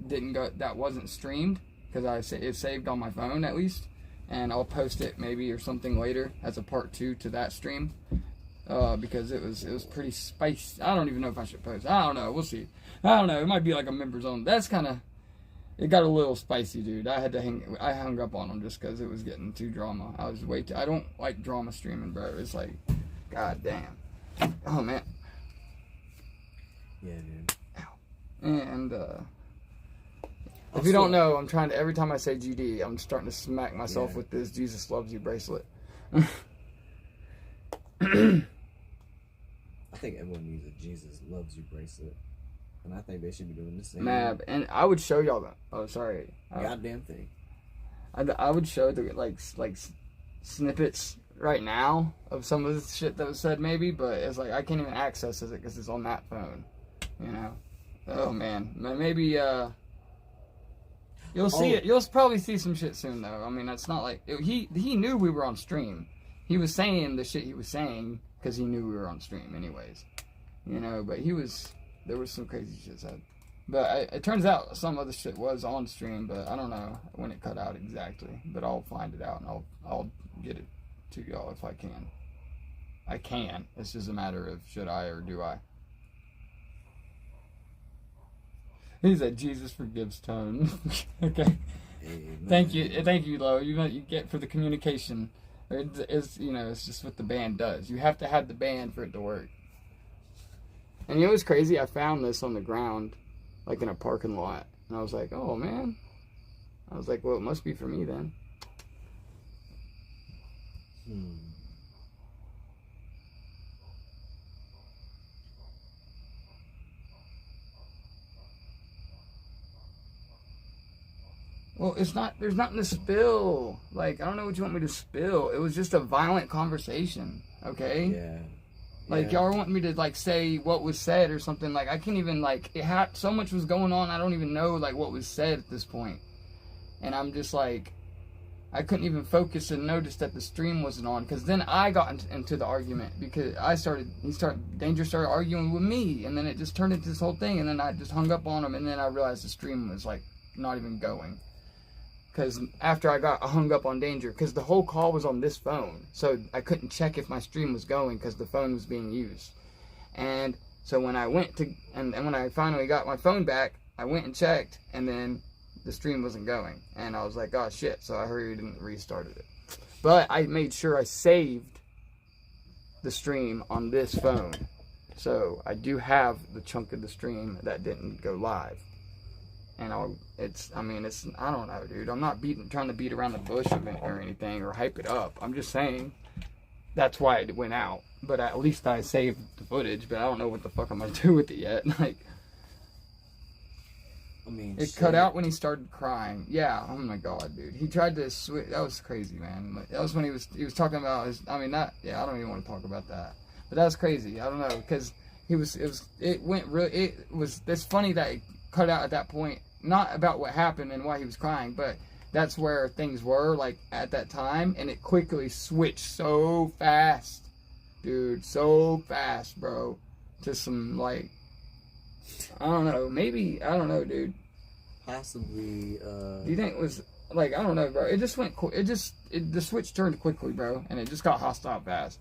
wasn't streamed, because it's saved on my phone at least, and I'll post it maybe or something later as a part 2 to that stream, because it was pretty spicy. I don't even know if I should post. I don't know. We'll see. I don't know. It might be like a members only. That's kind of. It got a little spicy, dude. I hung up on him just because it was getting too drama. I don't like drama streaming, bro. It's like, god damn. Oh, man. Yeah, dude. Ow. And, if you don't know, I'm trying to, every time I say GD, I'm starting to smack myself with this Jesus Loves You bracelet. I think everyone needs a Jesus Loves You bracelet. And I think they should be doing the same. Mab, and I would show y'all that. Oh, sorry. Goddamn thing. I would show the like snippets right now of some of the shit that was said, maybe, but it's like I can't even access it because it's on that phone. You know. Oh man, maybe you'll see it. You'll probably see some shit soon, though. I mean, it's not like he knew we were on stream. He was saying the shit he was saying because he knew we were on stream, anyways. You know, but there was some crazy shit said. But it turns out some other shit was on stream, but I don't know when it cut out exactly. But I'll find it out and I'll get it to y'all if I can. I can. It's just a matter of should I or do I. He said Jesus forgives tone. Okay. Amen. Thank you, Lo. You get for the communication. It's it's just what the band does. You have to have the band for it to work. And it was crazy. I found this on the ground, like in a parking lot, and I was like, oh man. I was like, well, it must be for me then. Well, there's nothing to spill. Like, I don't know what you want me to spill. It was just a violent conversation, okay? Yeah. Like, y'all want me to, like, say what was said or something. Like, I can't even, like, so much was going on, I don't even know, like, what was said at this point. And I'm just, like, I couldn't even focus and notice that the stream wasn't on. Because then I got into the argument. Because Danger started arguing with me. And then it just turned into this whole thing. And then I just hung up on him. And then I realized the stream was, like, not even going. Because after I got hung up on Danger, because the whole call was on this phone, so I couldn't check if my stream was going because the phone was being used. And so when I went to, and when I finally got my phone back, I went and checked, and then the stream wasn't going. And I was like, oh shit, so I hurried and restarted it. But I made sure I saved the stream on this phone. So I do have the chunk of the stream that didn't go live. And I don't know, dude. I'm not trying to beat around the bush or anything or hype it up. I'm just saying that's why it went out. But at least I saved the footage. But I don't know what the fuck I'm gonna do with it yet. Like, it cut out when he started crying. Yeah. Oh my god, dude. He tried to switch. That was crazy, man. Like, that was when he was talking about his. I don't even want to talk about that. But that was crazy. I don't know because it's funny that it cut out at that point. Not about what happened and why he was crying, but that's where things were, like, at that time, and it quickly switched so fast, dude, so fast, bro, to some, like, I don't know, dude. Possibly, Do you think it was, like, I don't know, bro, it just went, the switch turned quickly, bro, and it just got hostile fast.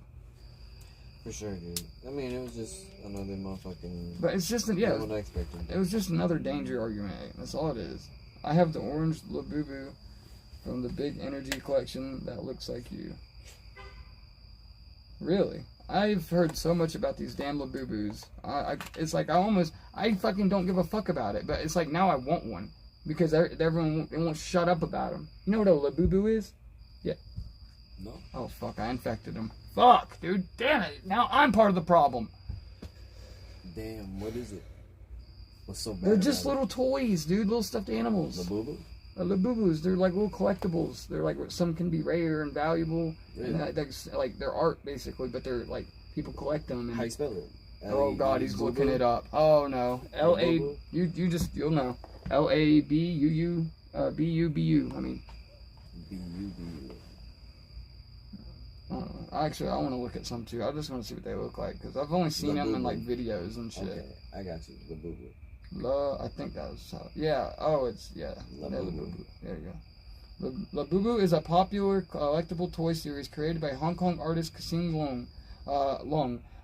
For sure, dude. I mean, it was just another motherfucking... But it's just, yeah, what I expected. It was just another Danger argument. That's all it is. I have the orange Labubu from the big energy collection that looks like you. Really? I've heard so much about these damn Labubus. It's like I fucking don't give a fuck about it. But it's like now I want one. Because everyone won't shut up about them. You know what a Labubu is? Yeah. No. Oh, fuck. I infected him. Fuck, dude. Damn it. Now I'm part of the problem. Damn, what is it? What's so bad? They're just little toys, dude. Little stuffed animals. Labubu? Labubus. They're like little collectibles. They're like, some can be rare and valuable. Really? And like, they're art, basically. But they're like, people collect them. And, how you spell it? Oh, God. He's looking it up. Oh, no. L-A... You'll know. L-A-B-U-U... B-U-B-U. I mean... B-U-B-U. Actually, I want to look at some too. I just want to see what they look like because I've only seen them in like videos and shit. Okay, I got you. Labubu. I think that was yeah. Oh, it's yeah. Labubu. There you go. Labubu is a popular collectible toy series created by Hong Kong artist Kasim Long,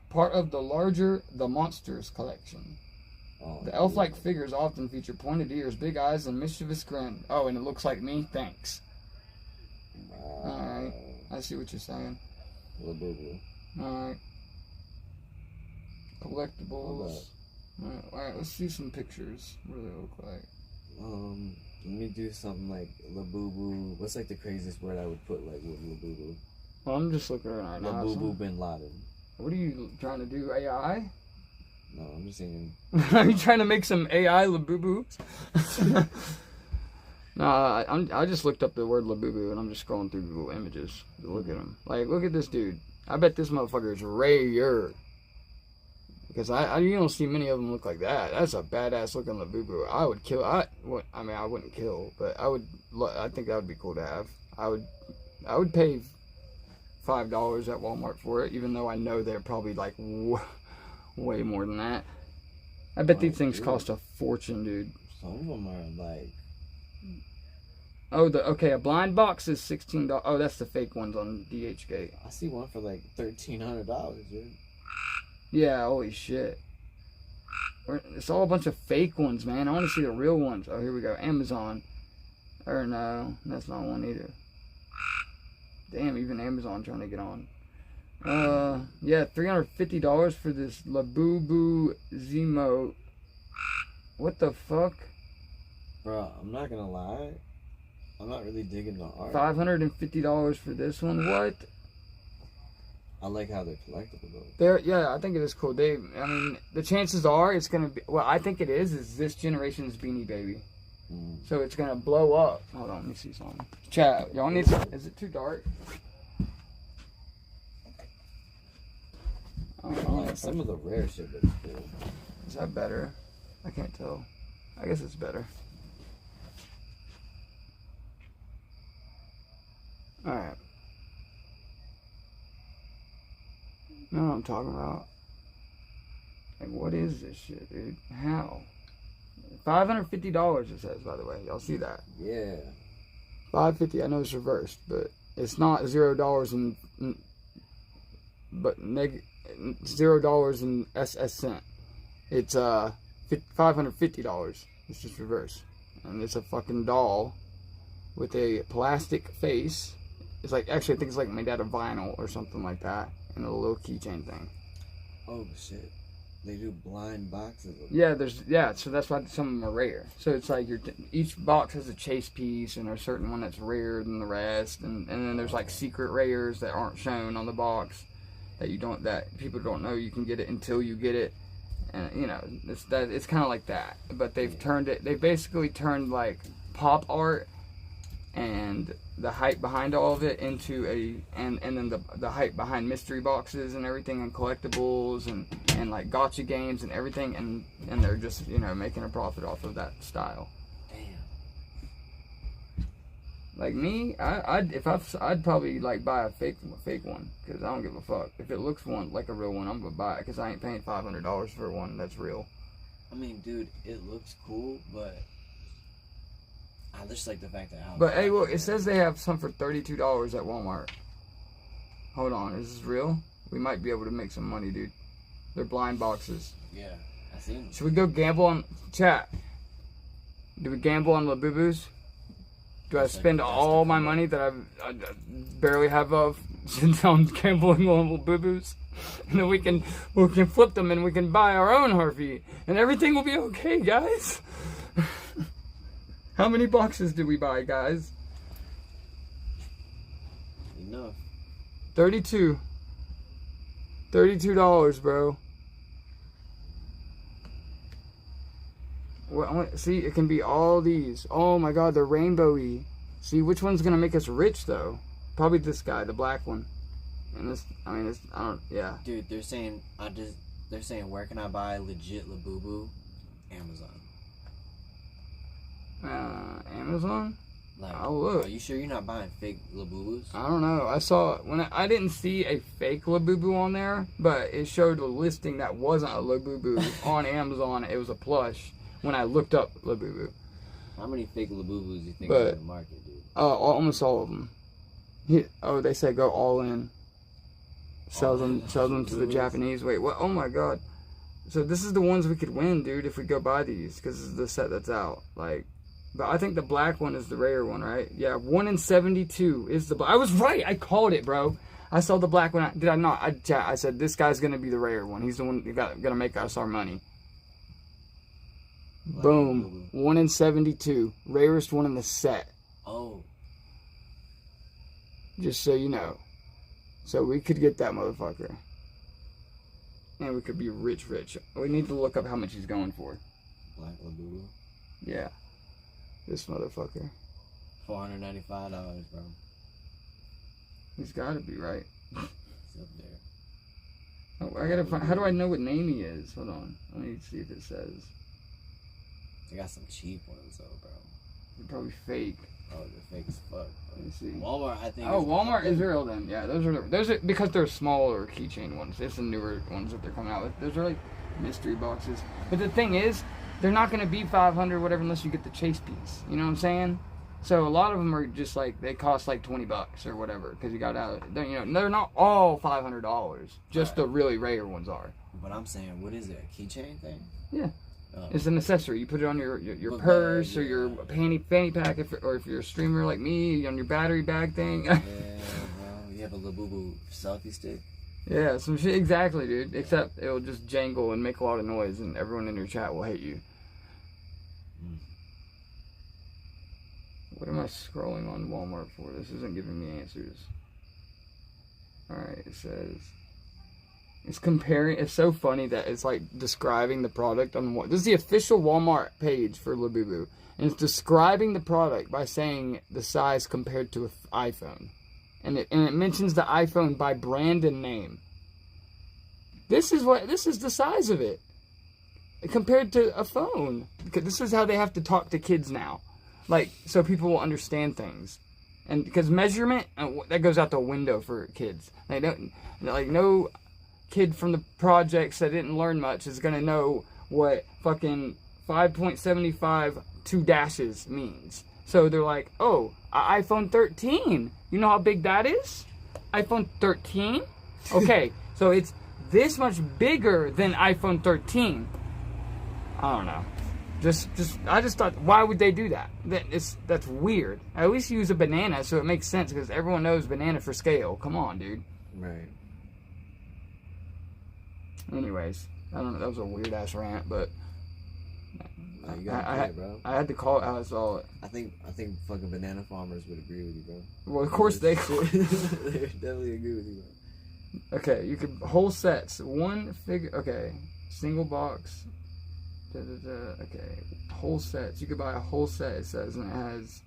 part of the larger The Monsters collection. Oh, the elf-like figures often feature pointed ears, big eyes, and mischievous grin. Oh, and it looks like me. Thanks. Wow. All right. I see what you're saying. Labubu. Alright. Collectibles. Alright, let's see some pictures. What do they look like? Let me do something like Labubu. What's like the craziest word I would put like with Labubu? Well, I'm just looking right now. Labubu bin Laden. What are you trying to do, AI? No, I'm just saying. Are you trying to make some AI Labubu? Nah, I just looked up the word Labubu and I'm just scrolling through Google Images to look at him. Like, look at this dude. I bet this motherfucker is rare. Because you don't see many of them look like that. That's a badass looking Labubu. I would kill. I wouldn't kill, but I think that would be cool to have. I would pay $5 at Walmart for it, even though I know they're probably like way more than that. I bet these Oh, things dude. cost a fortune, dude. Some of them are like, Oh, a blind box is $16. Oh, that's the fake ones on DHgate. I see one for like $1,300, dude. Yeah, holy shit. It's all a bunch of fake ones, man. I want to see the real ones. Oh, here we go. Amazon. Or no, that's not one either. Damn, even Amazon trying to get on. Yeah, $350 for this Labubu Zemo. What the fuck? Bro, I'm not gonna lie. I'm not really digging the art. $550 for this one. What? I like how they're collectible though. Yeah, I think it is cool. I mean, the chances are it's gonna be. Well, I think it is this generation's Beanie Baby. So it's gonna blow up. Hold on, let me see something. Chat, y'all need some. Is it too dark? Like, some of the rare shit looks cool. Is that better? I can't tell. I guess it's better. Alright. You know what I'm talking about? Like, what is this shit, dude? How? $550 it says, by the way. Y'all see that? Yeah. $550. I know it's reversed, but it's not $0 $0 in SS cent. It's $550. It's just reverse, and it's a fucking doll with a plastic face. It's like, actually I think it's like made out of vinyl or something like that, and a little keychain thing. Oh shit. They do blind boxes of them. Yeah, so that's why some of them are rare. So it's like each box has a chase piece, and there's a certain one that's rarer than the rest, and then there's like secret rares that aren't shown on the box that people don't know you can get it until you get it, and you know it's kind of like that. But they've basically turned like pop art and the hype behind all of it into and then the hype behind mystery boxes and everything and collectibles and like gotcha games and everything, and they're just, you know, making a profit off of that style. Damn. Like me, I'd probably like buy a fake one, because I don't give a fuck. If it looks like a real one, I'm gonna buy it, because I ain't paying $500 for one that's real. I mean, dude, it looks cool, but I just like the fact that. But hey, look, it says they have some for $32 at Walmart. Hold on, is this real? We might be able to make some money, dude. They're blind boxes. Yeah, I seen them. Should we go gamble on chat? Do we gamble on Labubus? Do I spend all my money that I barely have of since I'm gambling on Labubus? And then we can flip them and we can buy our own Harvey, and everything will be okay, guys. How many boxes did we buy, guys? Enough. $32, bro. Well, see, it can be all these. Oh my god, they're rainbowy. See, which one's gonna make us rich though? Probably this guy, the black one. And this, I mean, yeah. Dude, they're saying where can I buy legit Labubu? Amazon. Amazon? Like, Oh, look. Are you sure you're not buying fake Labubus? I don't know. I saw I didn't see a fake Labubu on there, but it showed a listing that wasn't a Labubu on Amazon. It was a plush when I looked up Labubu. How many fake Labubus do you think are in the market, dude? Almost all of them. They say go all in. Sell them to the Japanese. Wait, what? Oh my god. So this is the ones we could win, dude, if we go buy these, because this is the set that's out. Like, but I think the black one is the rare one, right? Yeah, 1 in 72 is the black. I was right. I called it, bro. I saw the black one. Did I not? I said this guy's gonna be the rare one. He's the one gonna make us our money. Black Boom. Labubu. 1 in 72. Rarest one in the set. Oh. Just so you know. So we could get that motherfucker. And we could be rich. We need to look up how much he's going for. Black Labubu. Yeah. This motherfucker. $495, bro. He's gotta be right. It's up there. Oh, I gotta find. How do I know what name he is? Hold on. Let me see if it says. They got some cheap ones though, bro. probably fake. Oh, they're fake as fuck. Let me see. Walmart, I think. Oh, Walmart is real then. Yeah, those are because they're smaller keychain ones. It's the newer ones that they're coming out with. Those are like mystery boxes. But the thing is, they're not gonna be 500 whatever unless you get the chase piece. You know what I'm saying? So a lot of them are just like they cost like $20 or whatever because you got out. You know, they're not all $500. Just the really rare ones are. But I'm saying, what is it? A keychain thing? Yeah. It's an accessory. You put it on your purse or your fanny pack, or if you're a streamer like me, on your battery bag thing. Yeah, bro. You have a Labubu selfie stick. Yeah, some shit. Exactly, dude. Except it'll just jangle and make a lot of noise, and everyone in your chat will hate you. What am I scrolling on Walmart for? This isn't giving me answers. Alright, it says... It's comparing... It's so funny that it's like describing the product on what... This is the official Walmart page for Labubu. And it's describing the product by saying the size compared to an iPhone. And it mentions the iPhone by brand and name. This is the size of it. Compared to a phone. Because this is how they have to talk to kids now. Like, so people will understand things. And because measurement, that goes out the window for kids. They don't, like, no kid from the projects that didn't learn much is going to know what fucking 5.75 2 dashes means. So they're like, oh, iPhone 13. You know how big that is? iPhone 13? Okay, so it's this much bigger than iPhone 13. I don't know. I just thought, why would they do that? That's weird. At least use a banana so it makes sense because everyone knows banana for scale. Come on, dude. Right. Anyways, I don't know. That was a weird ass rant, but No, you gotta play it, bro. I had to call it how I saw it. I think fucking banana farmers would agree with you, bro. Well, of course they They definitely agree with you, bro. Okay, you could whole sets, one figure. Okay, single box. Okay, whole sets. You could buy a whole set. It says, and it has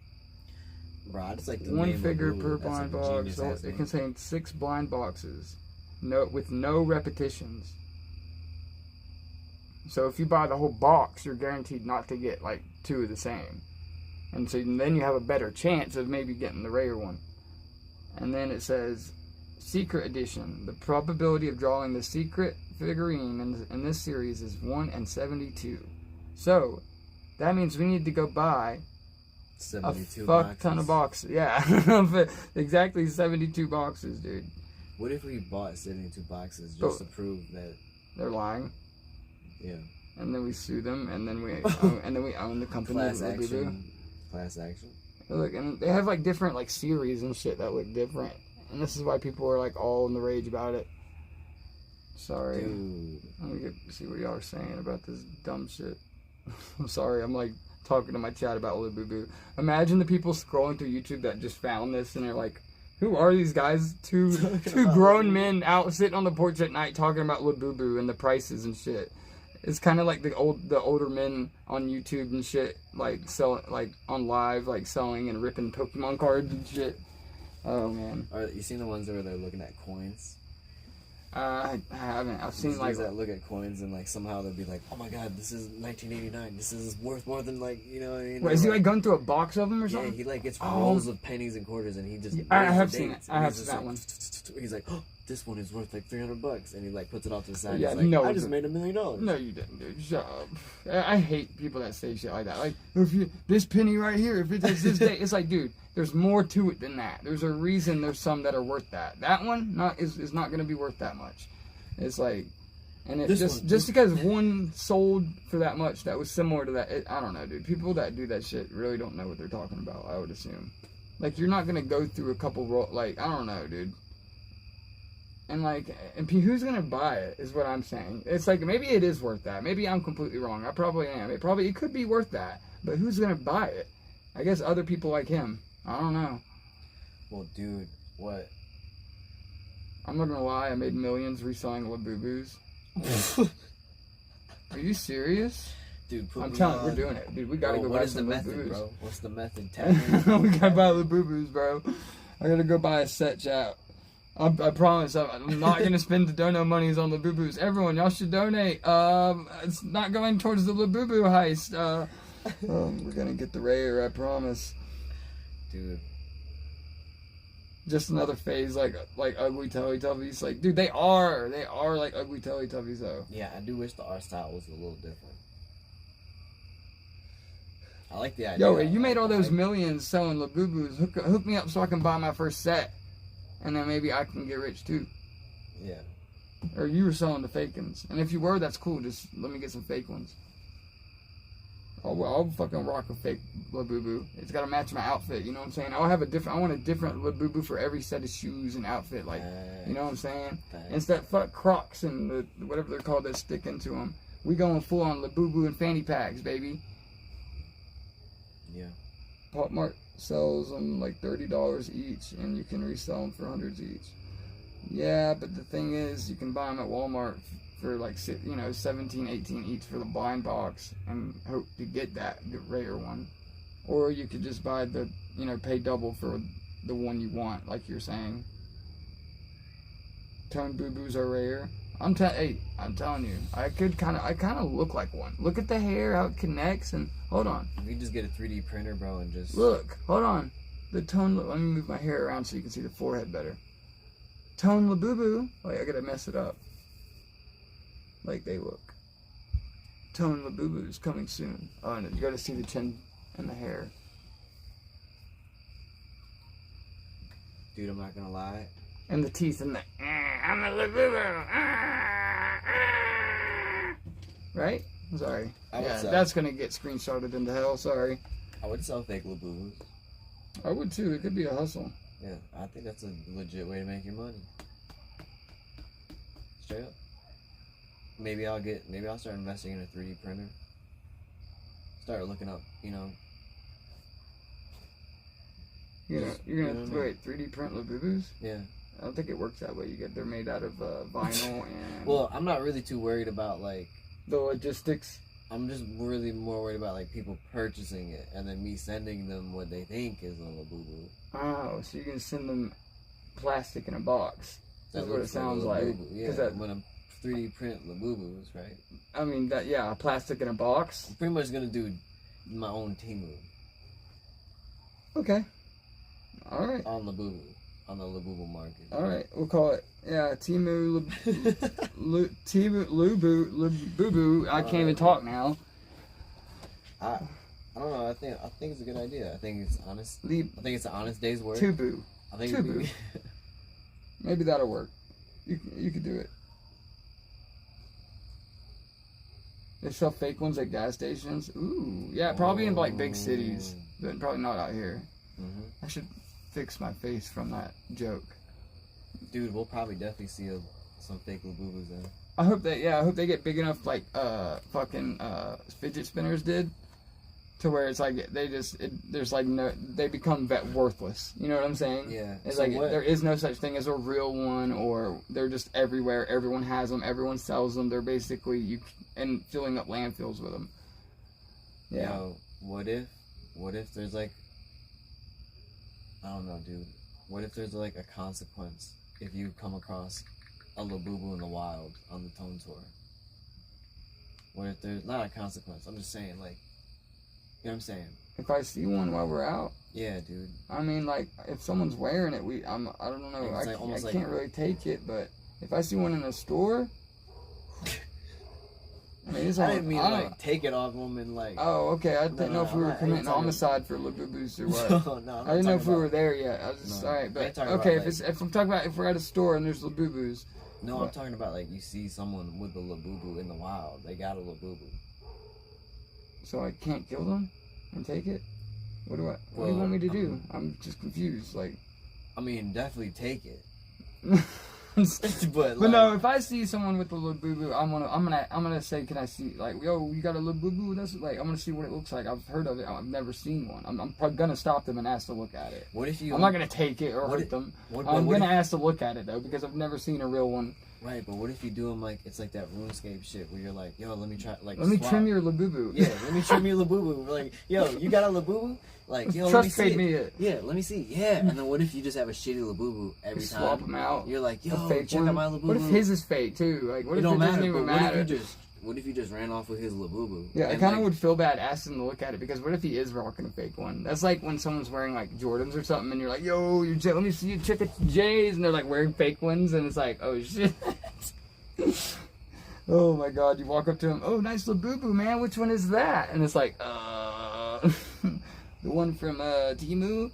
Bro, I just like the one name figure of per Lulu. blind That's a box. genius So ass it name. contains 6 blind boxes, with no repetitions. So if you buy the whole box, you're guaranteed not to get like 2 of the same, and so then you have a better chance of maybe getting the rare one. And then it says secret edition. The probability of drawing the secret figurine in this series is 1 in 72. So that means we need to go buy a 72 fuck ton of boxes. Yeah, exactly 72 boxes, dude. What if we bought 72 boxes just to prove that they're lying? Yeah. And then we sue them, and then we own the company. Class action. Class action. Look, and they have like different like series and shit that look different, and this is why people are like all in the rage about it. Sorry. Dude. Let me see what y'all are saying about this dumb shit. I'm sorry, I'm like talking to my chat about Labubu. Imagine the people scrolling through YouTube that just found this and they're like, who are these guys? Two grown men out sitting on the porch at night talking about Labubu and the prices and shit. It's kind of like the older men on YouTube and shit, like on live, like selling and ripping Pokemon cards and shit. Oh man. You seen the ones where they're looking at coins? I haven't. I've seen like that look at coins and like somehow they'll be like, oh my god, this is 1989. This is worth more than like, you know what I mean? Wait, is he like going through a box of them or something? Yeah, he like gets rolls of pennies and quarters and he just. I have seen it. I have seen that one. He's like, oh, this one is worth like $300, and he like puts it off to the side. Yeah, He's like, no, I just made $1 million. No, you didn't, dude. Shut up. I hate people that say shit like that. Like, this penny right here, if it does this day, it's like, dude, there's more to it than that. There's a reason. There's some that are worth that. That one is not going to be worth that much. It's like, and it just because one sold for that much that was similar to that. I don't know, dude. People that do that shit really don't know what they're talking about. I would assume. Like, you're not gonna go through a couple like, I don't know, dude. And like, and who's gonna buy it is what I'm saying. It's like, maybe it is worth that. Maybe I'm completely wrong. I probably am. It could be worth that. But who's gonna buy it? I guess other people like him. I don't know. Well, dude, what? I'm not gonna lie. I made millions reselling Labubus. Are you serious? Dude, I'm telling you, we're doing it. Dude, we gotta go buy some method, Labubus. bro? What's the method? We gotta buy Labubus, bro. I gotta go buy a set, chat. I promise I'm not gonna spend the dono monies on Labubus. Everyone, y'all should donate. It's not going towards the Labubu heist. We're gonna get the rare, I promise. Dude. Just another phase like ugly Teletubbies. Like, dude, they are like ugly Teletubbies though. Yeah, I do wish the art style was a little different. I like the idea. Yo, you made all those millions selling Labubus. Hook me up so I can buy my first set, and then maybe I can get rich too. Yeah. Or you were selling the fake ones, and if you were, that's cool. Just let me get some fake ones. I'll fucking rock a fake Labubu. It's gotta match my outfit. You know what I'm saying? I want a different Labubu for every set of shoes and outfit. Like, you know what I'm saying? It's that fuck Crocs and the whatever they're called that stick into them. We going full on Labubu and fanny packs, baby. Yeah. Pop Mart sells them like $30 each, and you can resell them for hundreds each. Yeah, but the thing is, you can buy them at Walmart for like 17, 18 each for the blind box, and hope to get the rare one. Or you could just buy the, pay double for the one you want, like you're saying. Tone boo-boos are rare. I'm telling you, I kind of look like one. Look at the hair, how it connects, and hold on. We just get a 3D printer, bro, and just look. Hold on. The tone. Let me move my hair around so you can see the forehead better. Tone Labubu. Wait, I gotta mess it up. Like they look. Tone Labubu is coming soon. Oh, and you gotta see the chin and the hair. Dude, I'm not gonna lie. And the teeth and the I'm a Labubu. Right? Sorry. Yeah, that's gonna get screenshotted into hell. Sorry. I would sell fake Labubus. I would too. It could be a hustle. Yeah, I think that's a legit way to make your money. Straight up. Maybe I'll start investing in a 3D printer. Start looking up, You're gonna wait 3D print Labubus? Yeah. I don't think it works that way. They're made out of vinyl and. Well, I'm not really too worried about like the logistics. I'm just really more worried about like people purchasing it and then me sending them what they think is a Labubu. Oh, so you're gonna send them plastic in a box? That's what it sounds like. Yeah, when I'm 3D print Labubus, right? I mean plastic in a box. I'm pretty much gonna do my own Temu. Okay. All right. On Labubu. On the Labubu market. All right, we'll call it Temu Labubu. I can't even talk now. I don't know. I think it's a good idea. I think it's honest. I think it's an honest day's work. Tubu. I think Tubu. Maybe that'll work. You could do it. They sell fake ones at gas stations. Ooh, yeah, probably in like big cities, but probably not out here. I should fix my face from that joke. Dude, we'll probably definitely see some fake Labubus then. I hope they get big enough like fucking fidget spinners did, to where it's like they become worthless. You know what I'm saying? Yeah. It's so there is no such thing as a real one, or they're just everywhere. Everyone has them. Everyone sells them. They're basically and filling up landfills with them. Yeah. Yo, what if there's like, I don't know, dude. What if there's like a consequence if you come across a Labubu in the wild on the Tone Tour? What if there's not a consequence? I'm just saying, like, you know what I'm saying? If I see one while we're out, yeah, dude. I mean, like, if someone's wearing it, I don't know. I can't really take it, but if I see one in a store, I mean, I didn't mean like take it off them and like. Oh, okay. I didn't know if we were committing homicide for Labubus or what. No, I didn't know if we were there yet. I was just alright, but okay. If I'm talking about if we're at a store and there's Labubus. No, I'm talking about like you see someone with a Labubu in the wild. They got a Labubu. So I can't kill them and take it? What do you want me to do? I'm just confused. Like, I mean, definitely take it. but no, if I see someone with a Labubu, I'm gonna say, can I see, like, yo, you got a Labubu? That's like, I'm gonna see what it looks like. I've heard of it. I've never seen one. I'm probably gonna stop them and ask to look at it. What if you? I'm not gonna take it or hurt them. I'm gonna ask to look at it though, because I've never seen a real one. Right, but what if you do them like it's like that RuneScape shit where you're like, yo, let me try, like, let me trim your Labubu. Yeah, let me trim your Labubu. We're like, yo, you got a Labubu? Like, yo, Trust fade me it. Yeah, let me see. Yeah, and then what if you just have a shitty Labubu every time? Swap them out. You're like, yo, check out my Labubu. What if his is fake too? Like, what if it doesn't even matter? What if he just ran off with his Labubu? Yeah, I And, kind of like, would feel bad asking to look at it, because what if he is rocking a fake one? That's like when someone's wearing like Jordans or something, and you're like, "Yo, let me see you check it, J's," and they're like wearing fake ones, and it's like, "Oh shit." Oh my god, you walk up to him, "Oh, nice Labubu, man, which one is that?" And it's like, the one from Temu.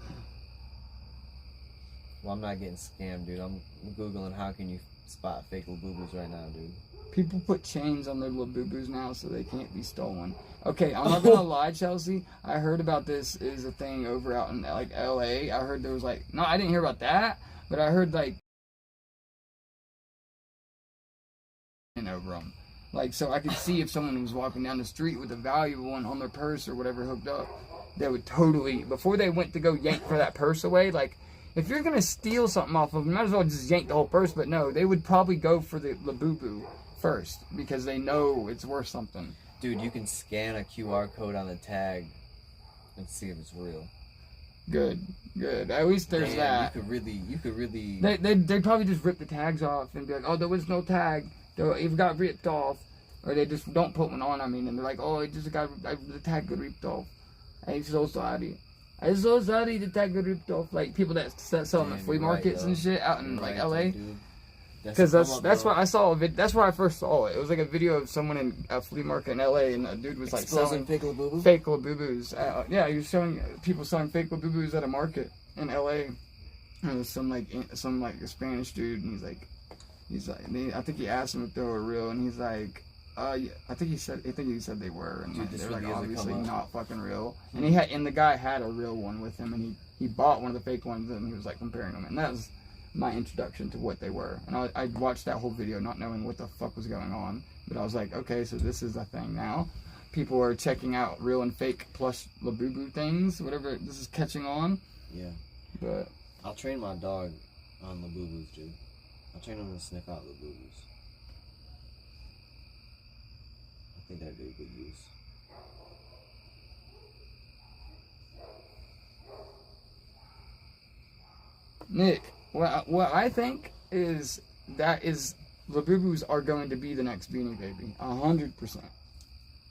Well, I'm not getting scammed, dude. I'm Googling how can you spot fake Labubus right now, dude. People put chains on their Labubus now so they can't be stolen. Okay, I'm not gonna lie, Chelsea. I heard about this is a thing over out in like LA. I heard there was like, no, I didn't hear about that, but I heard like over them. Like, so I could see if someone was walking down the street with a valuable one on their purse or whatever hooked up, they would totally, before they went to go yank for that purse away, like, if you're gonna steal something off of them, might as well just yank the whole purse. But no, they would probably go for the Labubu first because they know it's worth something. Dude, you can scan a QR code on the tag and see if it's real. Good. At least there's that. You could really. They'd probably just rip the tags off and be like, "Oh, there was no tag. It got ripped off," or they just don't put one on. I mean, and they're like, "Oh, it just got the tag got ripped off. I'm so sorry. I'm so sorry the tag got ripped off." Like people that sell them at flea markets and shit out in like LA. Because that's what I saw. That's where I first saw it. It was like a video of someone in a flea market in LA, and a dude was like selling fake Labubu. Fake Labubus. Yeah, he was showing people selling fake Labubus at a market in LA. And it was some like Spanish dude, and he's like, I think he asked him if they were real, and he's like, yeah, I think he said they were, and dude, they're like really obviously not fucking real. And the guy had a real one with him, and he bought one of the fake ones, and he was like comparing them, and that was my introduction to what they were. And I watched that whole video not knowing what the fuck was going on, but I was like, okay, so this is a thing now. People are checking out real and fake plush Labubu things, whatever. This is catching on. Yeah. But I'll train my dog on Labubus, dude. I'll train him to sniff out Labubus. I think that'd be a good use. Nick, what I think is Labubus are going to be the next Beanie Baby, 100%.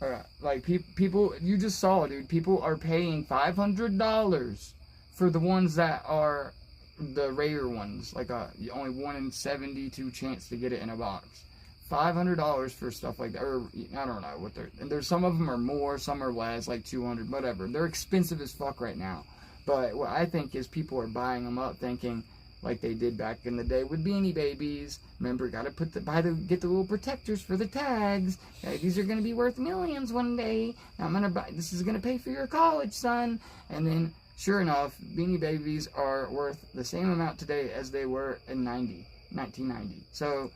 Alright, like people, you just saw, dude. People are paying $500 for the ones that are the rare ones, like only 1 in 72 chance to get it in a box. $500 for stuff like that, or I don't know what they're. And there's some of them are more, some are less, like 200, whatever. They're expensive as fuck right now. But what I think is people are buying them up, thinking like they did back in the day with Beanie Babies. Remember, gotta get the little protectors for the tags. These are gonna be worth millions one day. I'm gonna buy. This is gonna pay for your college, son. And then, sure enough, Beanie Babies are worth the same amount today as they were in 1990. So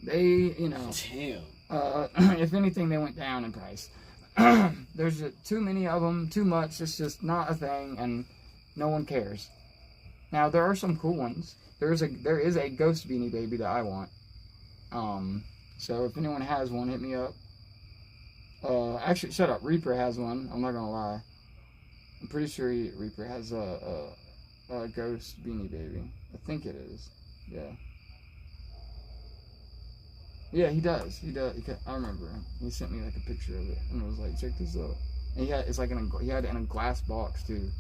they, you know, damn. If anything, they went down in price. There's too many of them, too much. It's just not a thing, and no one cares. Now there are some cool ones. There is a ghost Beanie Baby that I want. So if anyone has one, hit me up. Actually, shut up. Reaper has one. I'm not gonna lie. I'm pretty sure Reaper has a ghost Beanie Baby. I think it is. Yeah. Yeah, he does. I remember. He sent me like a picture of it, and it was like, check this out. And he had it in a glass box too.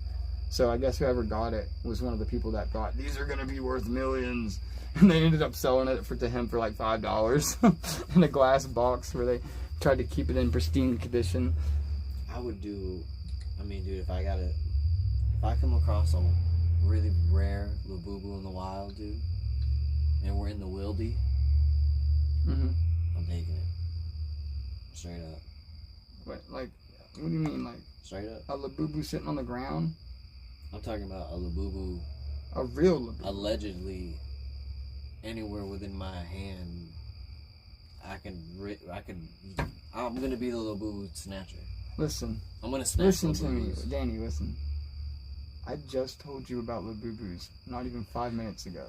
So I guess whoever got it was one of the people that thought these are gonna be worth millions, and they ended up selling it to him for like $5 in a glass box where they tried to keep it in pristine condition. I would do. I mean, dude, if I come across a really rare Labubu in the wild, dude, and we're in the wildy, I'm taking it. Straight up. What do you mean, like? Straight up. A Labubu sitting on the ground? I'm talking about a Labubu. A real Labubu. Allegedly, anywhere within my hand, I'm gonna be the Labubu snatcher. Listen. I'm gonna snatch. Listen to me, Labubus. Danny. Listen. I just told you about Labubus not even 5 minutes ago.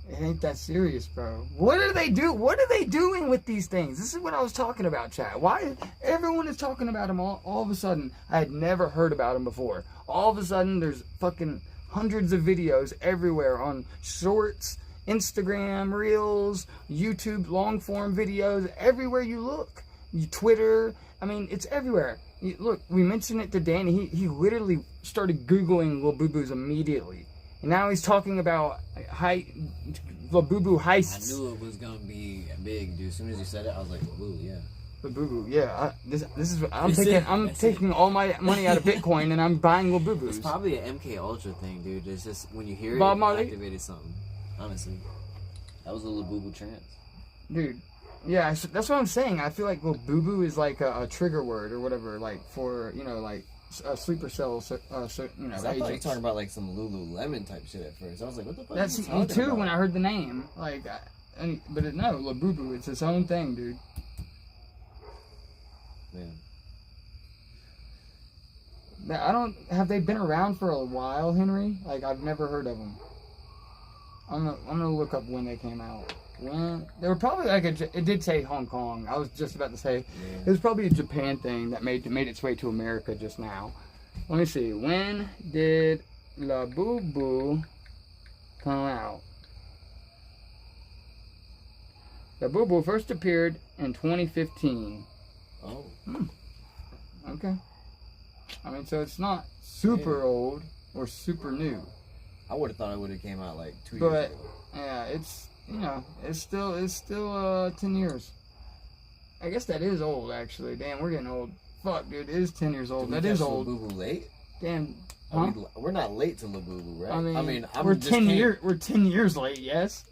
It ain't that serious, bro. What do they do? What are they doing with these things? This is what I was talking about, chat. Why everyone is talking about them all of a sudden? I had never heard about them before. All of a sudden, there's fucking hundreds of videos everywhere on shorts Instagram Reels, YouTube long form videos, everywhere you look. Twitter, I mean, it's everywhere. Look, we mentioned it to Danny. He literally started Googling Labubus immediately. And now he's talking about Labubu heists. I knew it was gonna be big, dude. As soon as you said it, I was like, "Ooh, yeah." Labubu, yeah. I'm taking all my money out of Bitcoin and I'm buying Labubus. It's probably an MK Ultra thing, dude. It's just when you hear it, Bob it Marley? activated something. Honestly, that was a Labubu trance. Dude, yeah, that's what I'm saying. I feel like Labubu is like a trigger word or whatever, like for, you know, like a sleeper cell, you know, I thought you were talking about like some Lululemon type shit at first. I was like, what the fuck? That's me too about? when I heard the name. Like, no, Labubu, it's its own thing, dude. Man. Have they been around for a while, Henry? Like, I've never heard of them. I'm gonna look up when they came out. When they were probably like it did say Hong Kong. I was just about to say it was probably a Japan thing that made its way to America just now. Let me see. When did Labubu come out? Labubu first appeared in 2015. Oh. Okay. I mean, so it's not super old or super new. I would have thought it would have came out like 2 years But ago. yeah, it's, you know, it's still 10 years. I guess that is old, actually. Damn, we're getting old. Fuck, dude, it is 10 years old. That is old. Labubu late? Damn. Huh? Huh? We're not late to Labubu, right? I mean I'm we're just 10 can't- years. We're 10 years late. Yes.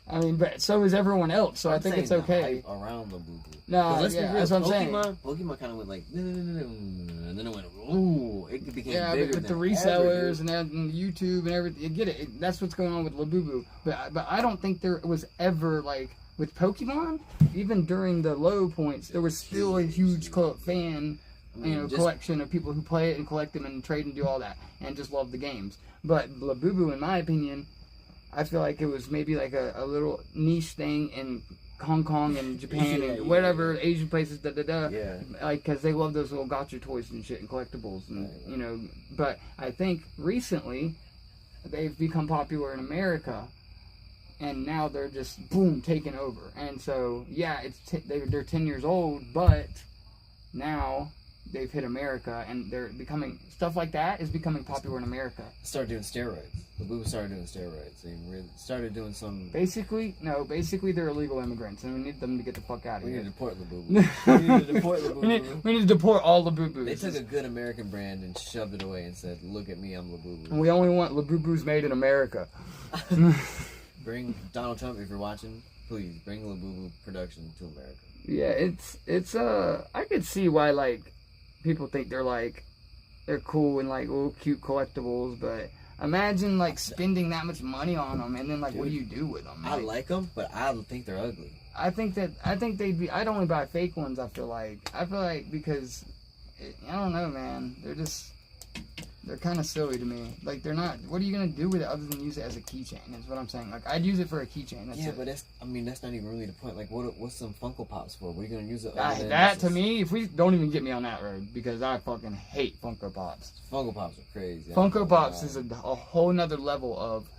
I mean, but so is everyone else. So I think it's saying the okay. hype around Labubu. No, let's yeah, be real, that's what I'm saying. Pokemon kind of went like, and then it went, ooh, it became Yeah, bigger but with the than resellers ever, and YouTube and everything, you get it. That's what's going on with Labubu. But I don't think there was ever, like, with Pokemon, even during the low points, there was still a huge fan, collection of people who play it and collect them and trade and do all that and just love the games. But Labubu, in my opinion, I feel like it was maybe like a little niche thing in Hong Kong and Japan and whatever Asian places, Yeah. like, because they love those little gotcha toys and shit and collectibles and you know. But I think recently they've become popular in America, and now they're just boom taking over. And so yeah, they're 10 years old, but now they've hit America and they're becoming stuff like that is becoming popular in America. Started doing steroids. Labubu started doing steroids. They started doing some. Basically they're illegal immigrants, and we need them to get the fuck out of We here. need to deport Labubu. We need to deport Labubu. we need to deport all Labubus. They took a good American brand and shoved it away and said, "Look at me, I'm Labubu." And we only want Labubus made in America. Bring Donald Trump if you're watching. Please bring Labubu production to America. Yeah, it's I could see why like people think they're cool and like little cute collectibles, but imagine like spending that much money on them and then like what do you do with them? I like them, but I think they're ugly. I think they'd be. I'd only buy fake ones. I feel like because I don't know, man. They're kind of silly to me. Like they're not. What are you gonna do with it other than use it as a keychain? Is what I'm saying. Like I'd use it for a keychain. That's it. But that's not even really the point. Like what's some Funko Pops for? What are you gonna use it? That to me, if we don't even get me on that road because I fucking hate Funko Pops. Funko Pops are crazy. Funko Pops is a whole nother level of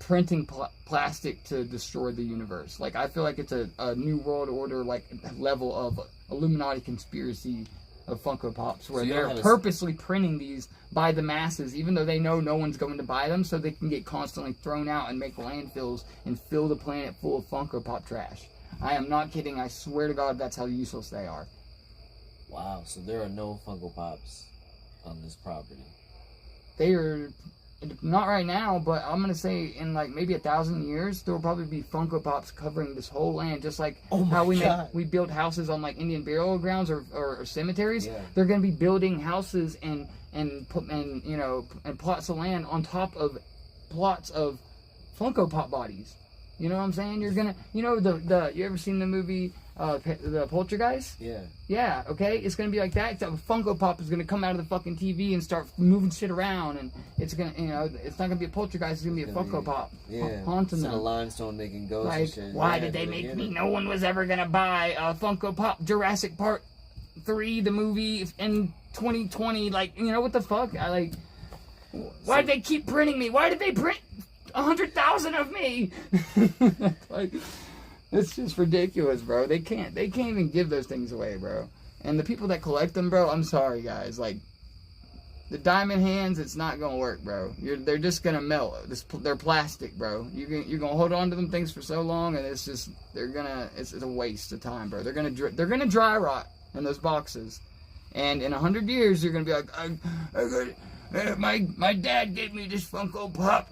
printing plastic to destroy the universe. Like I feel like it's a new world order like level of Illuminati conspiracy of Funko Pops where they're purposely printing these by the masses even though they know no one's going to buy them so they can get constantly thrown out and make landfills and fill the planet full of Funko Pop trash. I am not kidding. I swear to God that's how useless they are. Wow, so there are no Funko Pops on this property. They are not right now, but I'm gonna say in like maybe 1,000 years there will probably be Funko Pops covering this whole land, just like how we build houses on like Indian burial grounds or cemeteries. Yeah. They're gonna be building houses and plots of land on top of plots of Funko Pop bodies. You know what I'm saying? You're gonna, you ever seen the movie the Poltergeist? Yeah. Yeah, okay? It's gonna be like that, except Funko Pop is gonna come out of the fucking TV and start moving shit around, and it's gonna, it's not gonna be a Poltergeist, it's gonna be a Funko Pop. Yeah. Haunting them. Instead of limestone making ghosts and Like, shit. why did they make me? No one was ever gonna buy a Funko Pop Jurassic Park 3, the movie, in 2020. Like, what the fuck? Why did they keep printing me? Why did they print 100,000 of me. Like, it's just ridiculous, bro. They can't even give those things away, bro. And the people that collect them, bro, I'm sorry, guys. Like, the diamond hands, it's not gonna work, bro. They're just gonna melt. They're plastic, bro. You're gonna hold on to them things for so long, and it's just it's a waste of time, bro. They're gonna dry rot in those boxes, and in 100 years, you're gonna be like, my dad gave me this Funko Pop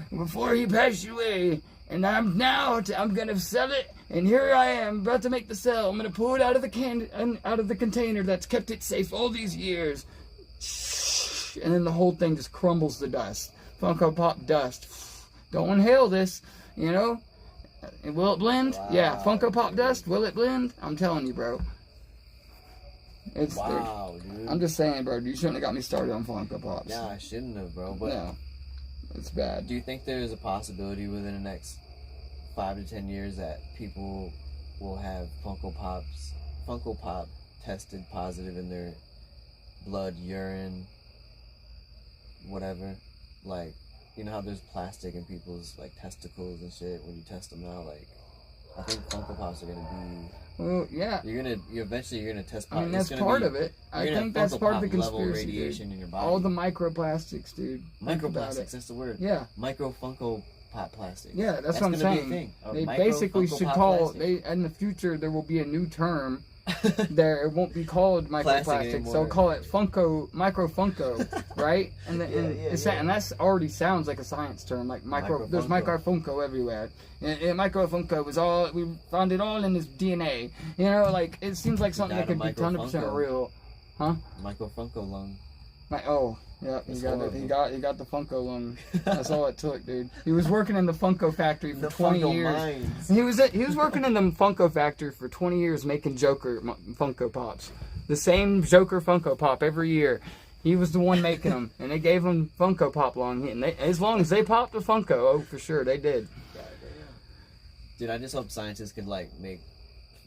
before he passed away, and I'm gonna sell it. And here I am, about to make the sale. I'm gonna pull it out of the container that's kept it safe all these years. And then the whole thing just crumbles to dust. Funko Pop dust. Don't inhale this, you know? Will it blend? Wow, yeah, Funko Pop dude. Dust, will it blend? I'm telling you, bro. Wow, dude. I'm just saying, bro, you shouldn't have got me started on Funko Pops. Yeah, I shouldn't have, bro. But no, it's bad. do you think there's a possibility within the next 5 to 10 years that people will have Funko Pop tested positive in their blood, urine, whatever? Like, you know how there's plastic in people's like testicles and shit when you test them out? Like, I think Funko Pops are gonna be. Well, yeah. Eventually you're gonna test. I mean, that's part of it. I think that's part of the conspiracy, radiation dude. in your body. All the microplastics, dude. Microplastics, that's the word. Yeah. Micro Funko Pop plastic. Yeah, that's what I'm gonna saying. Be a thing. They Micro basically Funko should Pop call plastic. in the future there will be a new term. It won't be called microplastics. They'll anymore. call it micro Funko, right? And and that's already sounds like a science term. Like there's micro Funko everywhere. And micro Funko was we found it all in his DNA. You know, like it seems like something that could be 100% real, huh? Micro Funko lung. Yeah, he got the Funko lung. That's all it took, dude. He was working in the Funko factory for 20 years. Mines. He was working in the Funko factory for 20 years making Joker Funko Pops. The same Joker Funko Pop every year. He was the one making them, and they gave him Funko Pop lung. And as long as they popped a Funko, oh, for sure, they did. Dude, I just hope scientists could like make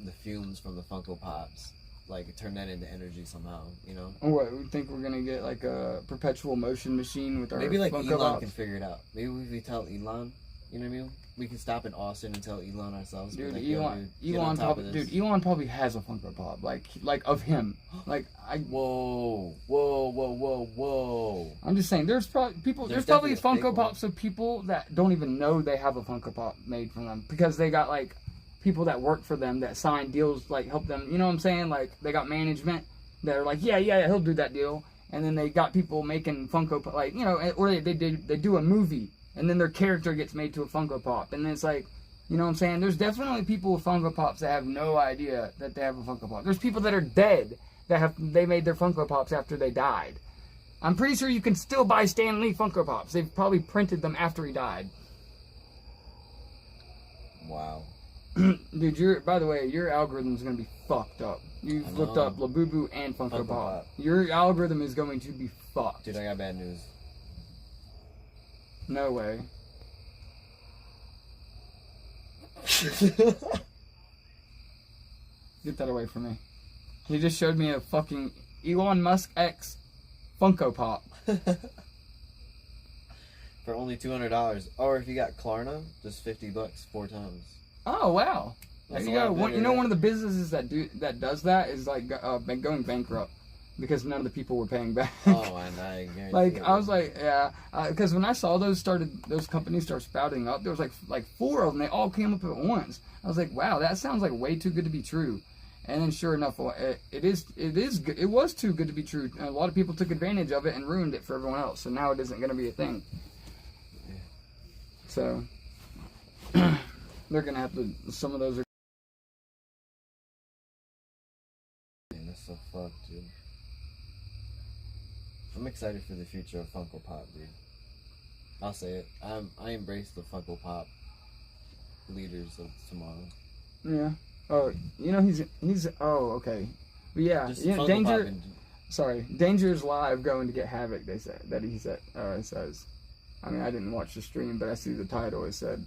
the fumes from the Funko Pops, like turn that into energy somehow, you know? Or what, we think we're gonna get like a perpetual motion machine with our maybe like Funko Elon Pops? can figure it out. Maybe if we tell Elon, you know what I mean? We can stop in Austin and tell Elon ourselves. Dude, like, Elon probably has a Funko Pop, like of him. Like Whoa! I'm just saying, there's probably definitely a fake Funko Pops of people that don't even know they have a Funko Pop made for them because they got like people that work for them that sign deals, like help them. You know what I'm saying? Like they got management that are like, yeah, he'll do that deal. And then they got people making Funko Pop, like, you know, or they do a movie and then their character gets made to a Funko Pop, and then it's like, you know what I'm saying? There's definitely people with Funko Pops that have no idea that they have a Funko Pop. There's people that are dead that they made their Funko Pops after they died. I'm pretty sure you can still buy Stan Lee Funko Pops. They've probably printed them after he died. Wow. Dude, by the way, your algorithm is going to be fucked up. You've looked up Labubu and Funko Pop. Your algorithm is going to be fucked. Dude, I got bad news. No way. Get that away from me. He just showed me a fucking Elon Musk X Funko Pop. For only $200. Or if you got Klarna, just $50 4 times. Oh, wow. There That's you a lot go. better, You know, right? one of the businesses that does that is like going bankrupt because none of the people were paying back. Oh, and I guarantee Like, it I was will. like, yeah, because when I saw those companies start spouting up, there was like 4 of them. They all came up at once. I was like, wow, that sounds like way too good to be true. And then sure enough, it was too good to be true. And a lot of people took advantage of it and ruined it for everyone else. So now it isn't going to be a thing. So they're going to have to, some of those are. Man, that's so fucked, dude. I'm excited for the future of Funko Pop, dude. I'll say it. I embrace the Funko Pop leaders of tomorrow. Yeah. Oh, you know, he's oh, okay. But yeah, Just yeah, Funko Danger. Pop and- Sorry, Danger's live going to get Havoc. They said that he said. It says. I mean, I didn't watch the stream, but I see the title. It said,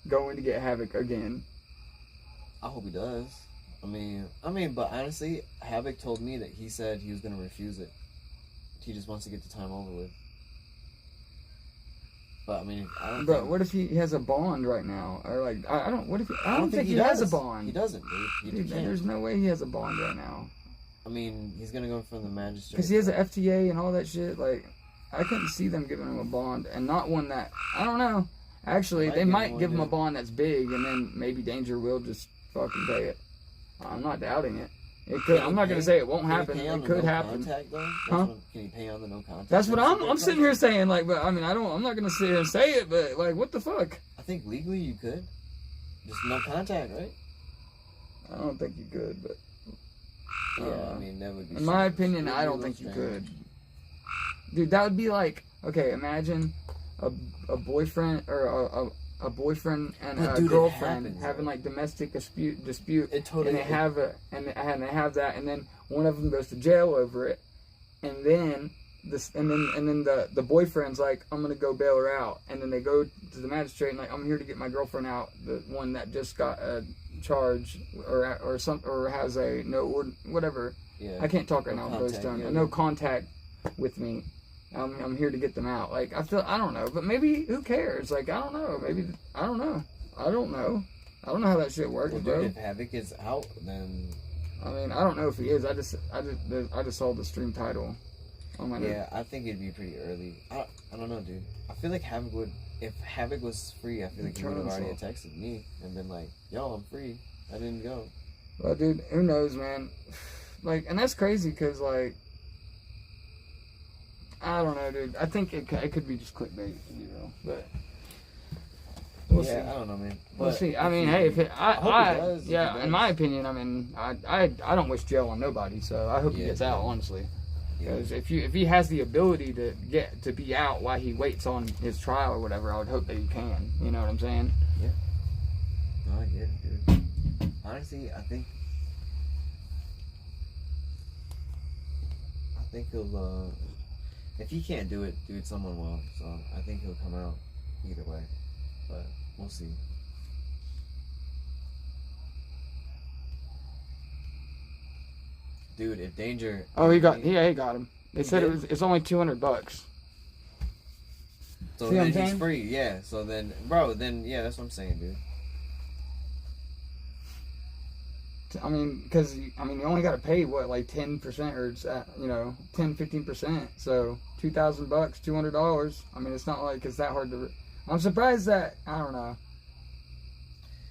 "Going to get Havoc again." I hope he does. I mean, but honestly, Havoc told me that he said he was gonna refuse it. He just wants to get the time over with. But I mean, I don't. But think, what if he has a bond right now? Or like, I don't. What if I don't think he does. has a bond. He doesn't, dude. Dude, there's no way he has a bond right now. I mean, he's gonna go from the magistrate. Because he has an FTA and all that shit. Like, I couldn't see them giving him a bond, and not one that I don't know. Actually, they might give him a bond that's big, and then maybe Danger will just fucking pay it. I'm not doubting it. It could. I'm not gonna say it won't happen. It could happen. Huh? Can he pay on the no contact? That's what I'm sitting here saying. Like, but I mean, I'm not gonna sit here and say it, but like, what the fuck? I think legally you could. Just no contact, right? I don't think you could, but. Yeah, I mean, that would be. In my opinion, I don't think you could. Dude, that would be like, okay, imagine a boyfriend or a boyfriend and a girlfriend having like domestic dispute. It totally. And they have and they have that, and then one of them goes to jail over it, and then the boyfriend's like, I'm gonna go bail her out, and then they go to the magistrate and like, I'm here to get my girlfriend out, the one that just got a charge or has a whatever. Yeah. I can't talk right now. No contact with me. I'm here to get them out. Like, I don't know, but maybe who cares? Like, I don't know. Maybe I don't know. I don't know how that shit works, bro. If Havoc is out, then I mean, I don't know if he is. I just saw the stream title. Yeah, I think it'd be pretty early. I don't know, dude. I feel like Havoc would. If Havoc was free, I feel like he would have already texted me and been like, "Yo, I'm free. I didn't go." Well, dude, who knows, man? Like, and that's crazy because, like, I don't know, dude. I think it could be just clickbait, you know. But we'll see. I don't know, man. We'll see. I mean, hey, in my opinion, I mean, I don't wish jail on nobody, so I hope he gets out, honestly. Because if he has the ability to be out while he waits on his trial or whatever, I would hope that he can. You know what I'm saying? Yeah. No, I get it, dude. Honestly, I think he'll. If he can't do it, dude, someone will. So I think he'll come out either way. But we'll see. Dude, if Danger. Oh, he got him. They said it's only $200. So then he's free, yeah. So then, bro, that's what I'm saying, dude. I mean, because you only got to pay what, like 10% or 10-15%. So $2,000, $200. I mean, it's not like it's that hard to. I'm surprised that I don't know.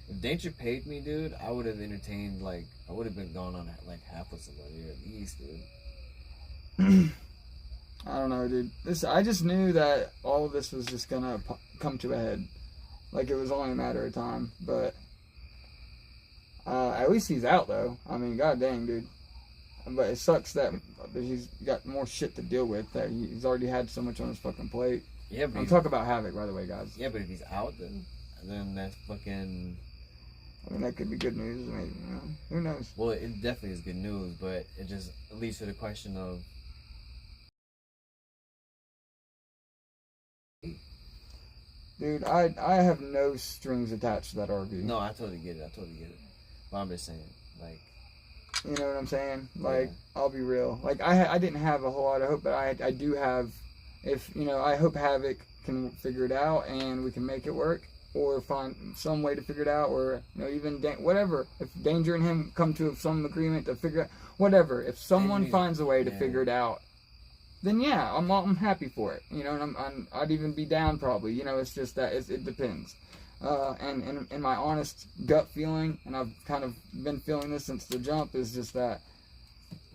If Danger paid me, dude, I would have entertained, like, I would have been gone on like half with somebody at least, dude. I don't know, dude. I just knew that all of this was just gonna come to a head. Like, it was only a matter of time. But at least he's out, though. I mean, god dang, dude. But it sucks that he's got more shit to deal with. That he's already had so much on his fucking plate. Yeah, but I'm talking about Havoc, by the way, guys. Yeah, but if he's out, then that's fucking. I mean, that could be good news. Maybe, you know? Who knows? Well, it definitely is good news, but it just leads to the question of. Dude, I have no strings attached to that RV. No, I totally get it. But I'm just saying, like. You know what I'm saying? Like, I'll be real. Like, I didn't have a whole lot of hope, but I do have. I hope Havoc can figure it out and we can make it work. Or find some way to figure it out, or even whatever. If Danger and him come to some agreement to figure out whatever, if someone finds a way to figure it out, then yeah, I'm happy for it. You know, and I'd even be down probably. You know, it's just that it depends. And in my honest gut feeling, and I've kind of been feeling this since the jump, is just that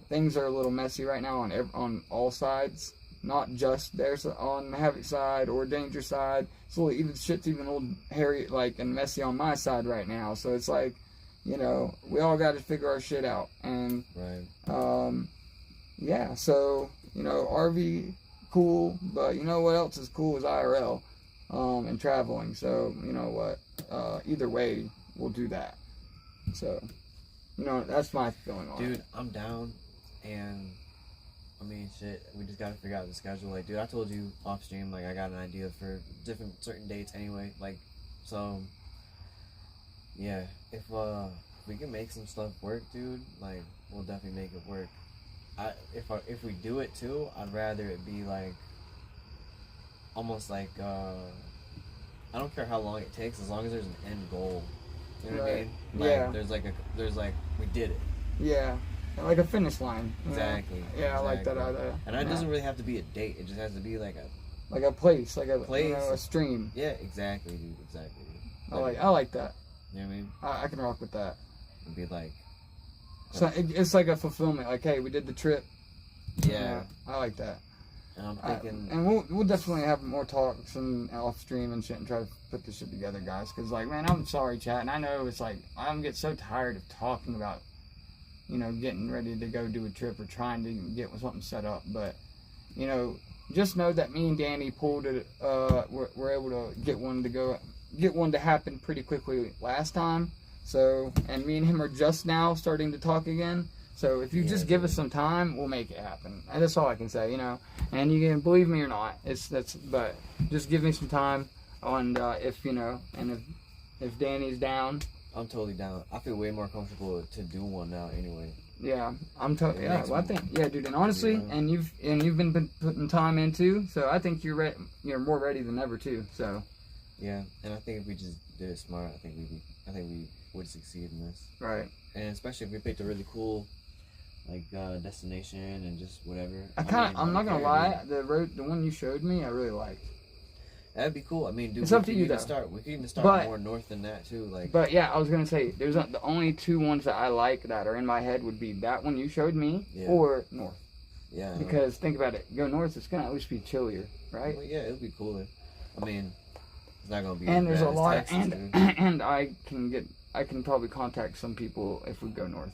things are a little messy right now on all sides. Not just theirs on the Havoc side or Danger side. It's a little, shit's even a little hairy, like, and messy on my side right now. So it's like, we all got to figure our shit out. And, yeah, so, RV, cool. But you know what else is cool is IRL and traveling. So, you know what? Either way, we'll do that. So, that's my feeling on it. Dude, I'm down. And. I mean, shit, we just gotta figure out the schedule. Like, dude, I told you off stream, like, I got an idea for certain dates anyway. Like, so, yeah, if we can make some stuff work, dude, like, we'll definitely make it work. If we do it too, I'd rather it be like, almost like, I don't care how long it takes, as long as there's an end goal. You know what I Right. mean? Like, Yeah. there's like, we did it. Yeah. Like a finish line. you know? Exactly. Yeah, I like that Exactly. idea. And it doesn't really have to be a date. It just has to be like a Like a place, like a Place. You know, a stream. yeah, exactly, dude. Exactly. Dude. I like that. You know what I mean? I can rock with that. It'd be like, So it's like a fulfillment. Like, hey, we did the trip. yeah. I like that. And I'm thinking, And we'll definitely have more talks and off stream and shit and try to put this shit together, guys. Cause like, man, I'm sorry, chat, and I know it's like I get so tired of talking about, you know, getting ready to go do a trip or trying to get something set up. But you know, just know that me and Danny pulled it. We're able to get one to happen pretty quickly last time. So, and me and him are just now starting to talk again. So if you just give us some time, we'll make it happen. And that's all I can say, you know. And you can believe me or not, but just give me some time. And if you know, and if Danny's down, I'm totally down. I feel way more comfortable to do one now, anyway. yeah, yeah. Well, I think, yeah, dude. And honestly, and you've been putting time into, so I think you're more ready than ever too. So yeah, and I think if we just did it smart, I think we would succeed in this. right. And especially if we picked a really cool, like, destination and just whatever. I'm not gonna lie, the one you showed me, I really liked. That'd be cool. I mean, dude, It's up to you, though. We could even start But- more north than that too. Like, But yeah, I was gonna say there's the only two ones that I like that are in my head would be that one you showed me or north. yeah, Because think about it, go north, it's gonna at least be chillier, right? well, yeah, it'll be cooler. I mean, it's not gonna be. And as there's a bad as lot Texas, dude. and I can probably contact some people if we go north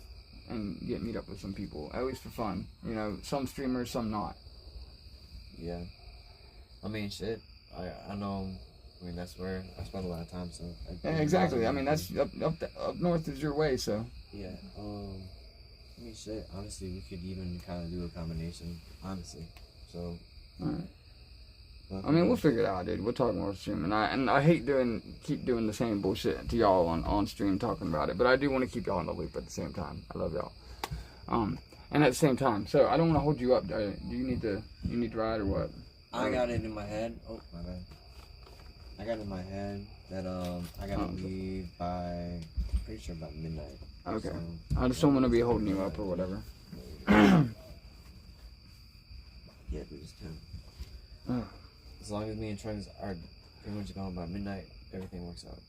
and meet up with some people, at least for fun. You know, some streamers, some not. Yeah, I mean, shit. I know. I mean, that's where I spend a lot of time. So Yeah, exactly. I mean, that's up north is your way, so. Yeah. I mean, shit. Honestly, we could even kind of do a combination. Honestly, so. Alright. I mean, we'll figure it out, dude. We'll talk more stream, and I hate keep doing the same bullshit to y'all on stream talking about it, but I do want to keep y'all in the loop at the same time. I love y'all. And at the same time, so I don't want to hold you up. Do you need to ride or what? I got it in my head. Oh, my bad. I got it in my head that I gotta leave by pretty sure about midnight. Okay. So, I just don't want to be holding you up or whatever. yeah, we just can. As long as me and Trunks are pretty much gone by midnight, everything works out.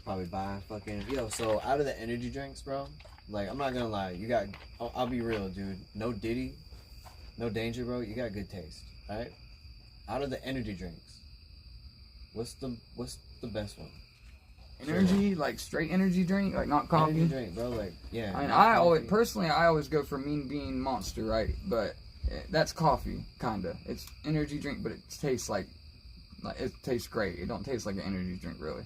Probably buy fucking so out of the energy drinks, bro. Like, I'm not gonna lie, I'll be real, dude. No Diddy, no Danger, bro. You got good taste, alright? Out of the energy drinks, what's the best one? Energy, like straight energy drink, like not coffee. Energy drink, bro. Like, yeah. I mean, I always go for Mean Bean Monster, right? But that's coffee, kinda. It's energy drink, but it tastes like it tastes great. It don't taste like an energy drink, really.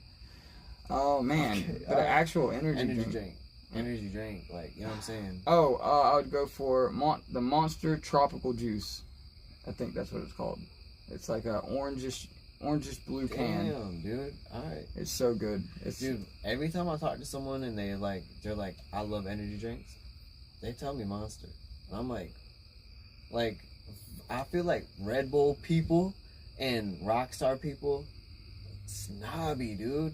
Oh man, but an actual energy drink. Energy drink, like, you know what I'm saying? Oh, I would go for the Monster Tropical Juice. I think that's what it's called. It's like a orangish blue can. Damn, dude. Alright. It's so good. Dude, every time I talk to someone and they're like, I love energy drinks, they tell me Monster. And I'm like, I feel like Red Bull people and Rockstar people snobby, dude.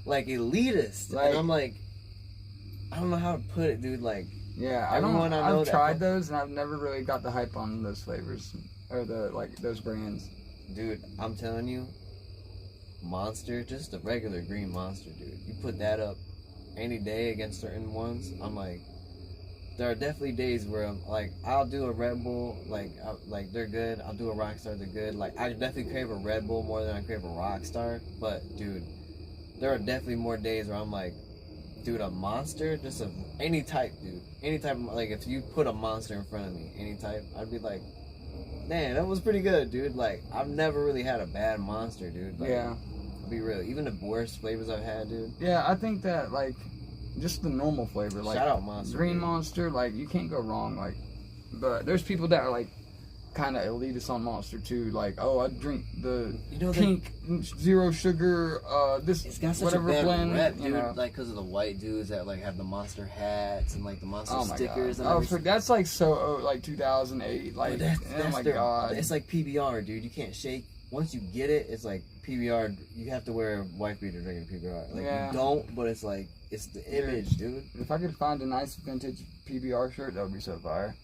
Like, elitist. Like, and I'm like, I don't know how to put it, dude. Like, yeah, I've tried those and I've never really got the hype on those flavors or those brands. Dude, I'm telling you, Monster, just a regular green Monster, dude. You put that up any day against certain ones, I'm like, there are definitely days where I'm like, I'll do a Red Bull, like they're good. I'll do a Rockstar, they're good. Like, I definitely crave a Red Bull more than I crave a Rockstar. But dude, there are definitely more days where I'm like, dude, a Monster, just any type, dude, any type. Like, if you put a Monster in front of me, any type, I'd be like, man, that was pretty good, dude. Like, I've never really had a bad Monster, dude. Like, yeah. I'll be real. Even the worst flavors I've had, dude. Yeah, I think that, like, just the normal flavor, like shout out Monster, green dude. Monster, like, you can't go wrong, like, but there's people that are like kind of elitist on Monster too. Like, oh, I drink the You pink zero sugar this it's got such whatever a bad blend, rep, you dude. know. Like, because of the white dudes that like have the Monster hats and like the Monster stickers. God. And Oh, that's like like 2008. Like, that's oh my their, God. It's like PBR, dude. You can't shake. Once you get it, it's like PBR. You have to wear a wife beater drinking PBR. Like, you don't, but it's like, it's the image, dude. If I could find a nice vintage PBR shirt, that would be so fire.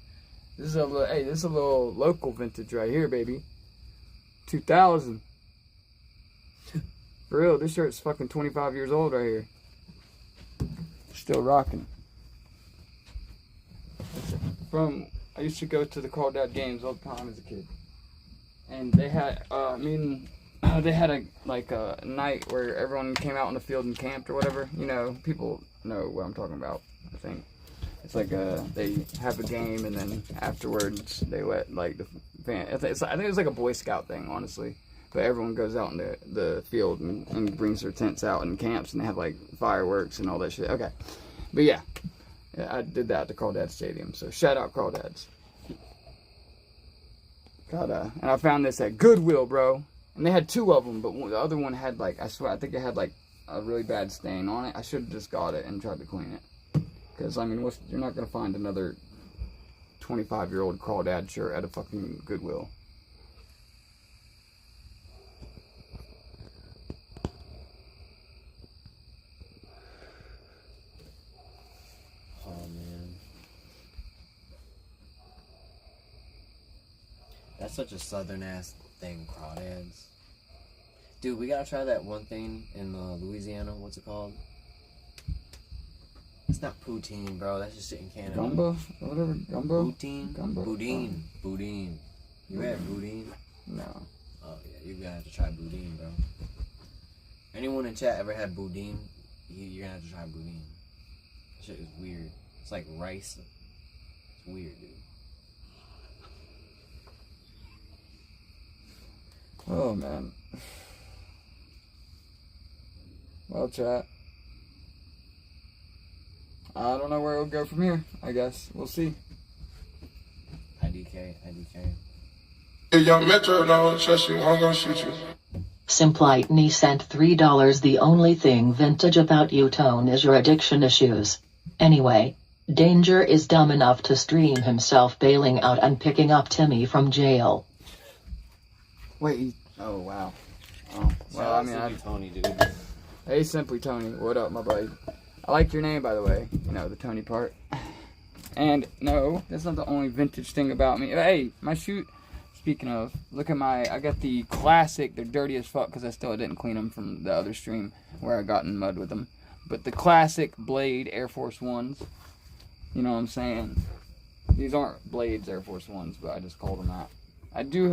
This is a little local vintage right here, baby. 2000. For real, this shirt's fucking 25 years old right here. Still rocking. I used to go to the Crawdad games all the time as a kid. And they had, they had a night where everyone came out in the field and camped or whatever. You know, people know what I'm talking about, I think. It's like they have a game and then afterwards they let like the fan. I think it was like a Boy Scout thing, honestly. But everyone goes out in the field and brings their tents out and camps and they have like fireworks and all that shit. Okay, but yeah, I did that at the Crawdad Stadium. So shout out Crawdads. And I found this at Goodwill, bro. And they had two of them, but the other one had like, I swear, I think it had like a really bad stain on it. I should have just got it and tried to clean it. Because, I mean, you're not going to find another 25-year-old Crawdad shirt at a fucking Goodwill. Oh, man. That's such a southern-ass thing, Crawdads. Dude, we gotta try that one thing in Louisiana. What's it called? It's not poutine, bro. That's just shit in Canada. Gumbo? Whatever. Gumbo? Poutine? Gumbo. Boudin. Boudin. You had boudin? No. Oh, yeah. You're gonna have to try boudin, bro. Anyone in chat ever had boudin? You're gonna have to try boudin. That shit is weird. It's like rice. It's weird, dude. Oh, man. Well, chat. I don't know where it'll go from here, I guess. We'll see. IDK. If young Metro don't trust you, I'm gonna shoot you. Simplightney sent $3. The only thing vintage about you, Tone, is your addiction issues. Anyway, Danger is dumb enough to stream himself bailing out and picking up Timmy from jail. Wait. Oh, wow. Oh, well, I mean, Tony, dude. Hey, Simply Tony. What up, my buddy? I like your name, by the way. You know, the Tony part. And, no, that's not the only vintage thing about me. Hey, my shoe... Speaking of, look at I got the classic, they're dirty as fuck because I still didn't clean them from the other stream where I got in mud with them. But the classic Blade Air Force Ones, you know what I'm saying? These aren't Blades Air Force Ones, but I just called them that. I do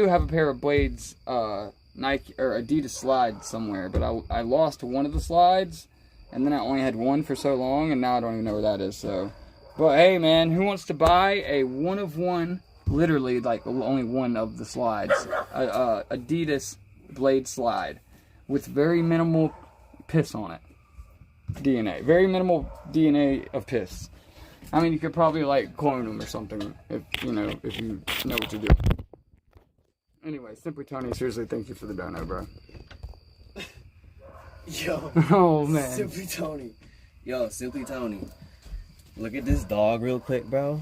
have a pair of Blades Nike or Adidas slides somewhere, but I lost one of the slides, and then I only had one for so long, and now I don't even know where that is. So, but hey, man, who wants to buy a one of one? Literally, like, only one of the slides. Adidas Blade slide. With very minimal piss on it. DNA. Very minimal DNA of piss. I mean, you could probably, like, clone them or something. If you know what to do. Anyway, Simply Tony, seriously, thank you for the dono, bro. Yo. Oh, man. Simply Tony. Yo, Simply Tony. Look at this dog real quick, bro.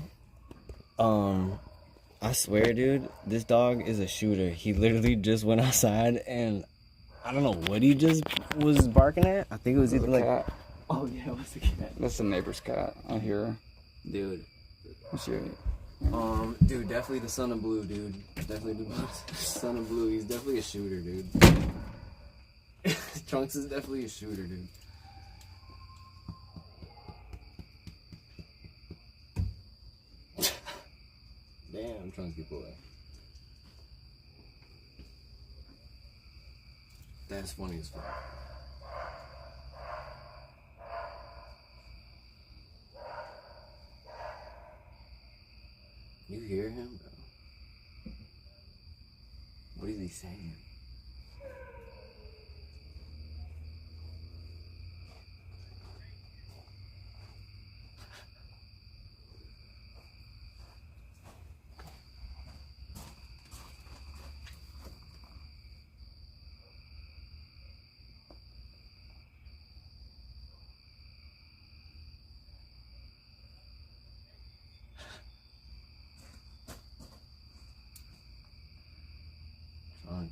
I swear, dude, this dog is a shooter. He literally just went outside and I don't know what he just was barking at. I think it was either like... Cat. Oh, yeah, it was the cat. That's the neighbor's cat. I hear her. Dude. Shit. Dude, definitely the son of blue, dude. Definitely the son of blue. He's definitely a shooter, dude. Trunks is definitely a shooter, dude. Damn, Trunks get away. That's funny as fuck. You hear him, bro? What is he saying?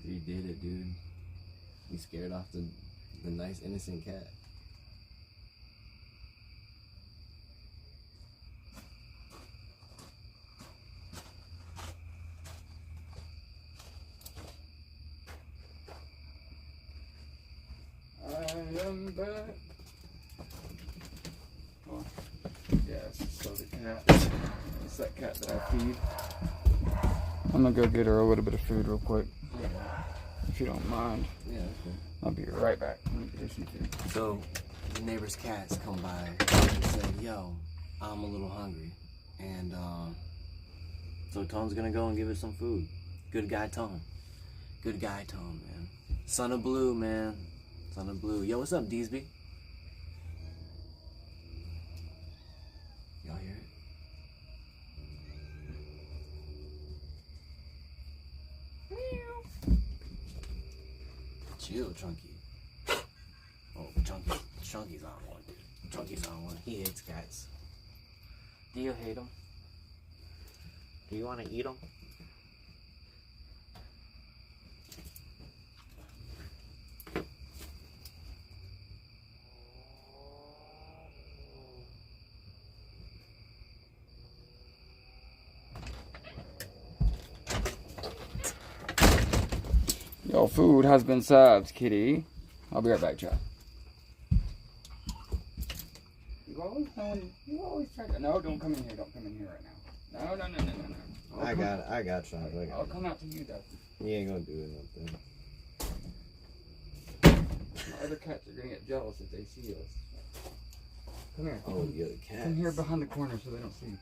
He did it, dude. He scared off the nice innocent cat. I am back. Oh, yeah, it's the other cat. It's that cat that I feed. I'm gonna go get her a little bit of food real quick, if you don't mind. Yeah, that's good. I'll be right back. Let me get her some food. So, the neighbor's cats come by and said, yo, I'm a little hungry. And, so Tone's gonna go and give it some food. Good guy Tone. Good guy Tone, man. Son of Blue, man. Son of Blue. Yo, what's up, Deesby? Y'all hear it? Chill, Chunky. Oh, Chunky's on one, dude. Chunky's on one. He hates cats. Do you hate them? Do you want to eat them? Your food has been served, kitty. I'll be right back, Chad. You always try to. No, don't come in here. Don't come in here right now. No. I got chocolate. I'll come out to you, though. He ain't gonna do it, nothing. My other cats are gonna get jealous if they see us. Come here. Oh, the other cat. Come here behind the corner so they don't see you.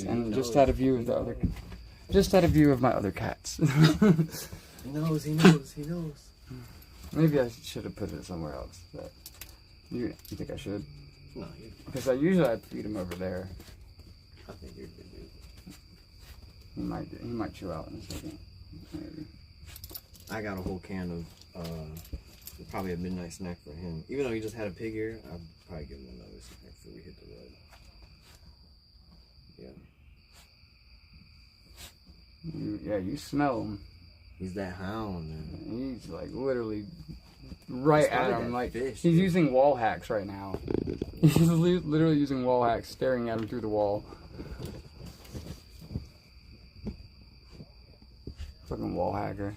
And just had a view of the other, just had a view of my other cats. He knows. Maybe I should have put it somewhere else. But you think I should? No, Because I'd feed him over there. I think you're good, dude. He might chill out in a second. Maybe. I got a whole can of probably a midnight snack for him. Even though he just had a pig ear, I'll probably give him another snack before we hit the road. Yeah. You smell him. He's that hound, man. He's like literally right at him. Like fish, he's using wall hacks right now. He's literally using wall hacks, staring at him through the wall. Fucking wall hacker.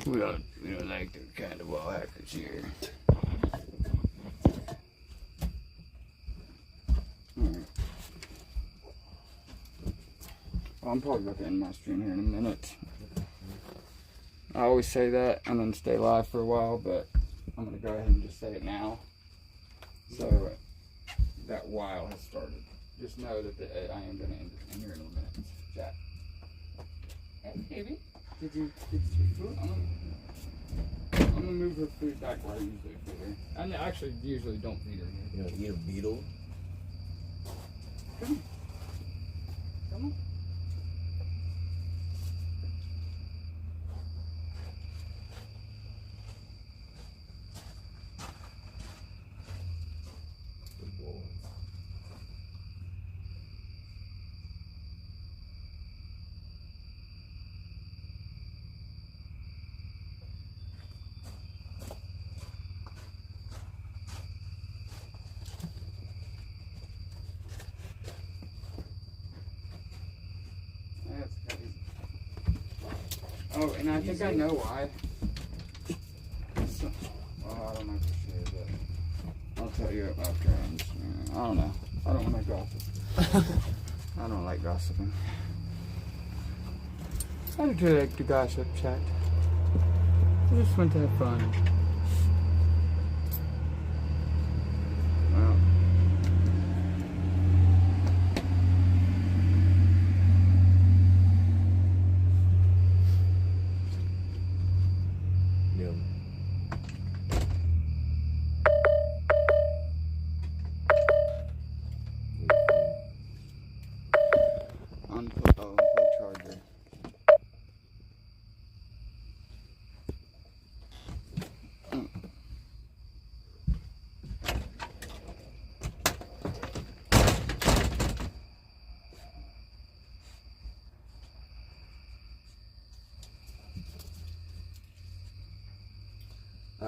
We don't like the kind of wall hackers here. Alright. Well, I'm probably about to end my stream here in a minute. I always say that and then stay live for a while, but I'm going to go ahead and just say it now. So that while has started. Just know that I am going to end it in here in a minute. Chat. Hey, baby. Did you eat food? I'm going to move her food back where I usually feed her. I actually usually don't feed her here. You know, eat a beetle? Come on. Come on. Oh, and I think I know why. So, well, I don't know for sure, but I'll tell you after I don't know. I don't want to gossip. I don't like gossiping. I do like to gossip, chat. I just want to have fun. Well.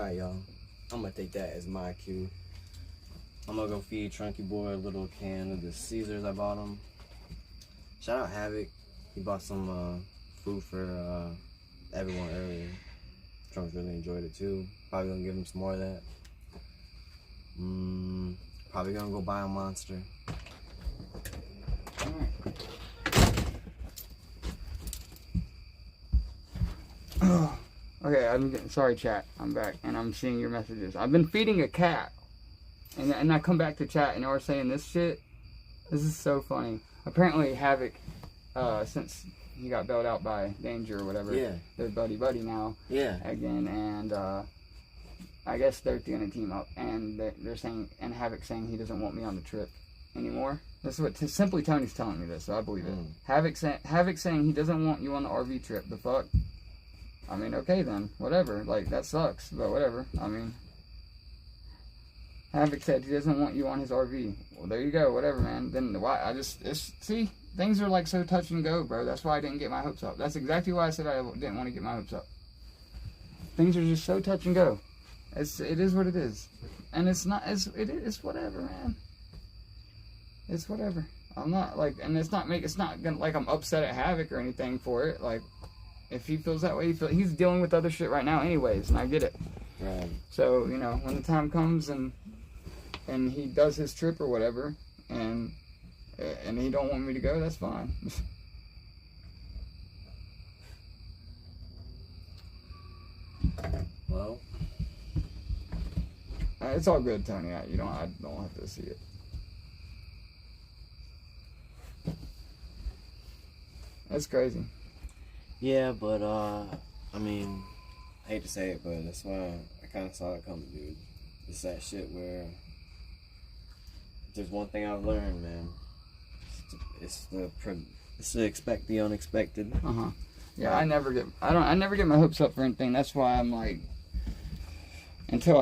Alright, y'all. I'm gonna take that as my cue. I'm gonna go feed Trunky Boy a little can of the Caesars I bought him. Shout out Havoc. He bought some food for everyone earlier. Trunks really enjoyed it too. Probably gonna give him some more of that. Probably gonna go buy a Monster. Okay, sorry, chat. I'm back, and I'm seeing your messages. I've been feeding a cat, and I come back to chat, and you're saying this shit. This is so funny. Apparently, Havoc, since he got bailed out by Danger or whatever, they're buddy now. Yeah. Again, and I guess they're gonna team up, and they're saying, and Havoc saying he doesn't want me on the trip anymore. This is what Simply Tony's telling me this, so I believe it. Havoc saying he doesn't want you on the RV trip. The fuck. I mean, okay then, whatever. Like, that sucks, but whatever. I mean, Havoc said he doesn't want you on his RV. Well, there you go, whatever, man. Then why? See, things are like so touch and go, bro. That's why I didn't get my hopes up. That's exactly why I said I didn't want to get my hopes up. Things are just so touch and go. It is what it is, and it's whatever, man. It's whatever. I'm not like, and it's not gonna, like I'm upset at Havoc or anything for it. Like, if he feels that way, he's dealing with other shit right now anyways, and I get it. Right. So, you know, when the time comes and he does his trip or whatever, and he don't want me to go, that's fine. Well, it's all good, Tony. I don't have to see it. That's crazy. yeah, but I mean, I hate to say it, but that's why I kind of saw it coming, dude. It's that shit where there's one thing I've learned, man. It's to expect the unexpected. Yeah, I never get my hopes up for anything. That's why I'm like, until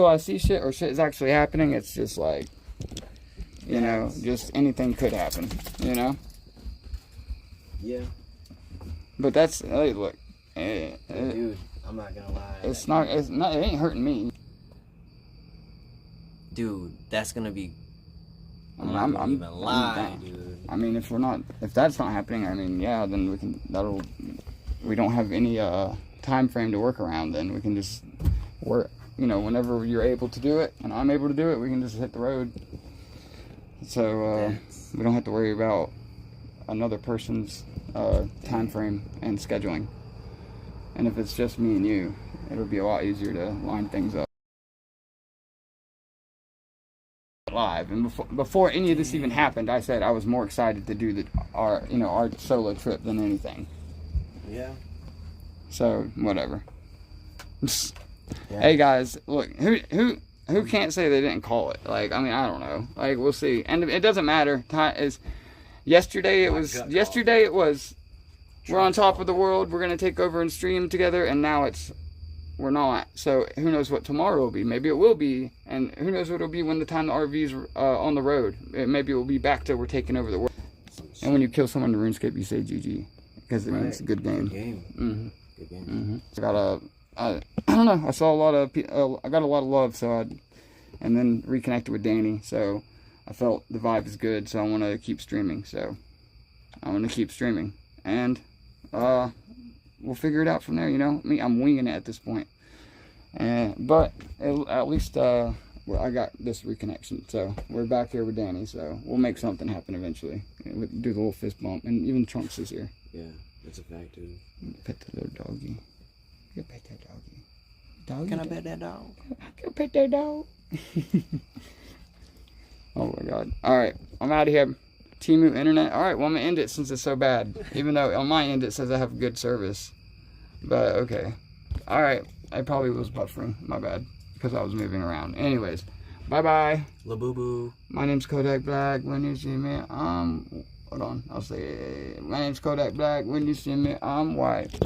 I see shit or shit is actually happening, it's just like, you know, just anything could happen, you know. Yeah. But that's, hey, look, dude, I'm not gonna lie. It ain't hurting me. Dude, that's gonna be. I'm I'm not even lie, dude. I mean, if that's not happening, I mean, yeah, then we don't have any time frame to work around. Then we can just work, you know, whenever you're able to do it and I'm able to do it, we can just hit the road. So we don't have to worry about another person's time frame and scheduling. And if it's just me and you, it'll be a lot easier to line things up live. And before any of this even happened, I said I was more excited to do our solo trip than anything. Yeah. So whatever. Hey guys, look, who can't say they didn't call it? Like, I mean, I don't know. Like, we'll see. And it doesn't matter. Yesterday it was we're on top of the world, we're gonna take over and stream together, and now we're not. So who knows what tomorrow will be? Maybe it will be, and who knows what it'll be when the time the RV's on the road. Maybe it will be back to we're taking over the world. And when you kill someone in RuneScape, you say GG, because it means it's a good game. Good game. Good game. I don't know. I saw a lot of I got a lot of love, and then reconnected with Danny. So I felt the vibe is good. So I want to keep streaming. So I want to keep streaming, and we'll figure it out from there. You know, I'm winging it at this point. But at least I got this reconnection. So we're back here with Danny. So we'll make something happen eventually. We'll do the little fist bump, and even Trunks is here. Yeah, that's a fact, dude. Pet the little doggy. Go pet that doggy. Can I pet that dog? Go pet that dog. Oh my god. Alright, I'm out of here. Temu internet. Alright, well I'm gonna end it since it's so bad. Even though on my end it says I have good service. But okay. Alright, I probably was buffering. My bad. Because I was moving around. Anyways, bye bye. Labubu. My name's Kodak Black. When you see me, hold on. I'll say, my name's Kodak Black. When you see me, I'm white.